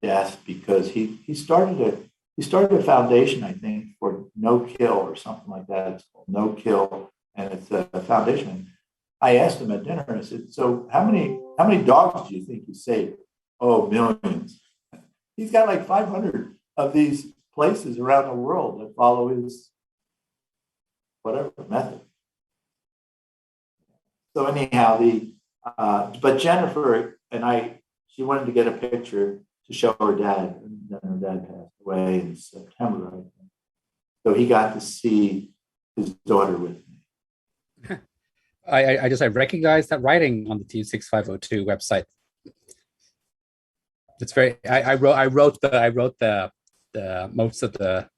death because he started a foundation, I think, for no kill or something like that. It's called No Kill, and it's a foundation. I asked him at dinner, I said, so how many dogs do you think you saved? Oh, millions. He's got like 500 of these places around the world that follow his whatever method. So anyhow, but Jennifer and she wanted to get a picture to show her dad, and then her dad passed away in September, I think. So he got to see his daughter with me. I recognize that writing on the Team 6502 website. It's very. I wrote the most of the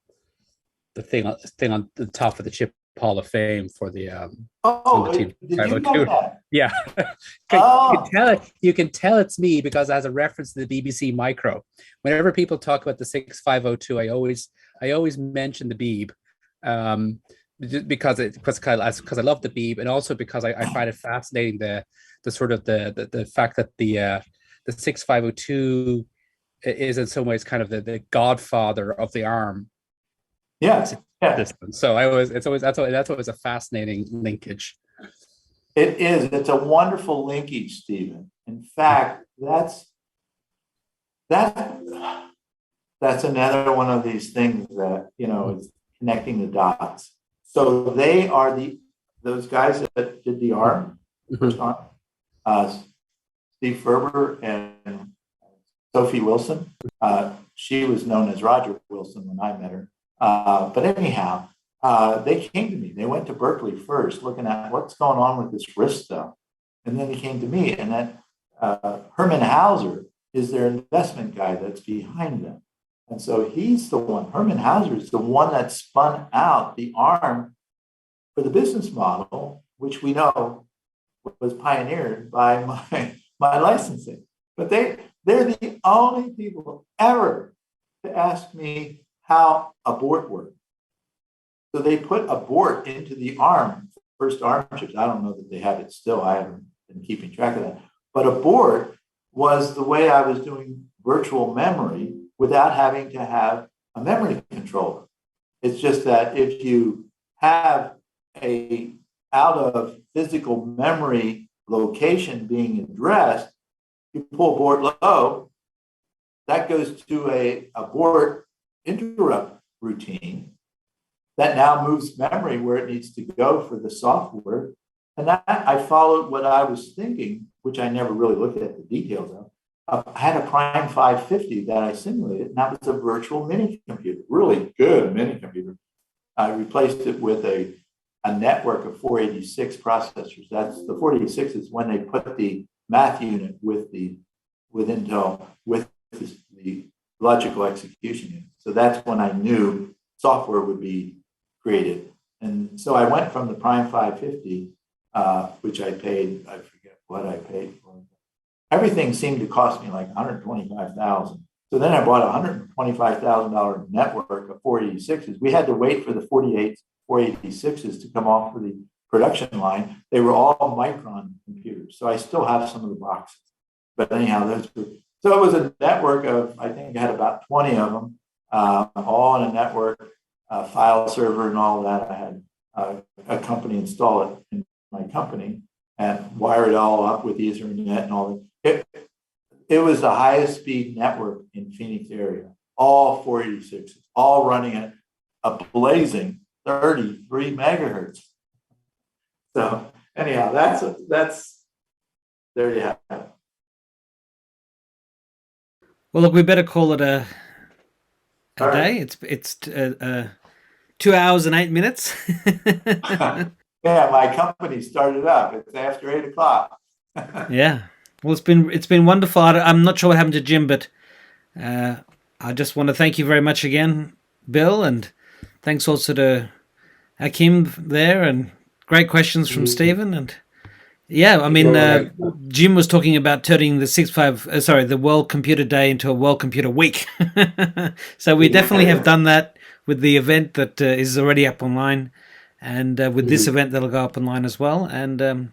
thing on the top of the chip Hall of Fame for the did you know that? Yeah. You can tell it's me because it has a reference to the BBC Micro. Whenever people talk about the 6502, I always mention the Beeb, because I love the Beeb, and also because I find it fascinating the sort of the fact that the 6502 is in some ways kind of the godfather of the ARM. Yeah. So that's always a fascinating linkage. It is. It's a wonderful linkage, Stephen. In fact, that's another one of these things that is connecting the dots. So they are those guys that did the ARM, first ARM, Steve Ferber and Sophie Wilson. She was known as Roger Wilson when I met her. But anyhow, they came to me. They went to Berkeley first, looking at what's going on with this RISC stuff. And then they came to me, and then Herman Hauser is their investment guy that's behind them. And so he's the one, Herman Hauser is the one that spun out the ARM for the business model, which we know was pioneered by my licensing. But they're the only people ever to ask me how abort worked. So they put abort into the ARM, first ARM chips. I don't know that they have it still. I haven't been keeping track of that. But abort was the way I was doing virtual memory without having to have a memory controller. It's just that if you have a out of physical memory location being addressed, you pull abort low, that goes to a abort interrupt routine that now moves memory where it needs to go for the software. And that I followed what I was thinking, which I never really looked at the details of. I had a Prime 550 that I simulated, and that was a virtual mini computer, really good mini computer. I replaced it with a network of 486 processors. That's the 486 is when they put the math unit with Intel with the logical execution unit. So that's when I knew software would be created. And so I went from the Prime 550, which I paid, I forget what I paid for. Everything seemed to cost me like $125,000. So then I bought a $125,000 network of 486s. We had to wait for the 486s to come off of the production line. They were all Micron computers. So I still have some of the boxes. But anyhow, so it was a network of, I think I had about 20 of them, all on a network, file server and all that. I had a company install it in my company and wire it all up with Ethernet and all that. It was the highest speed network in Phoenix area, all 486s, all running at a blazing 33 megahertz. So anyhow, that's there you have it. Well, look, we better call it a day. It's 2 hours and 8 minutes. Yeah, my company started up. It's after 8 o'clock. Yeah. Well, it's been wonderful. I'm not sure what happened to Jim, but I just want to thank you very much again, Bill, and thanks also to Hakim there, and great questions from Stephen. And yeah, I mean, Jim was talking about turning the World Computer Day into a World Computer Week. So we definitely have done that with the event that is already up online, and with this event that'll go up online as well. And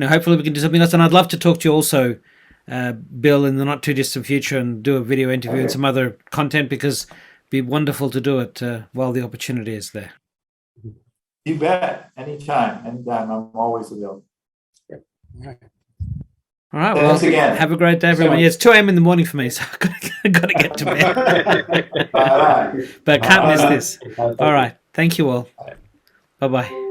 hopefully we can do something else. And I'd love to talk to you also, Bill, in the not too distant future, and do a video interview and some other content, because it'd be wonderful to do it while the opportunity is there. You bet. Anytime. I'm always available. All right. Well, again. Have a great day, everyone. Yeah, it's 2 a.m. in the morning for me, so I've got to get to bed. But can't miss this. All right. Thank you all. Bye-bye.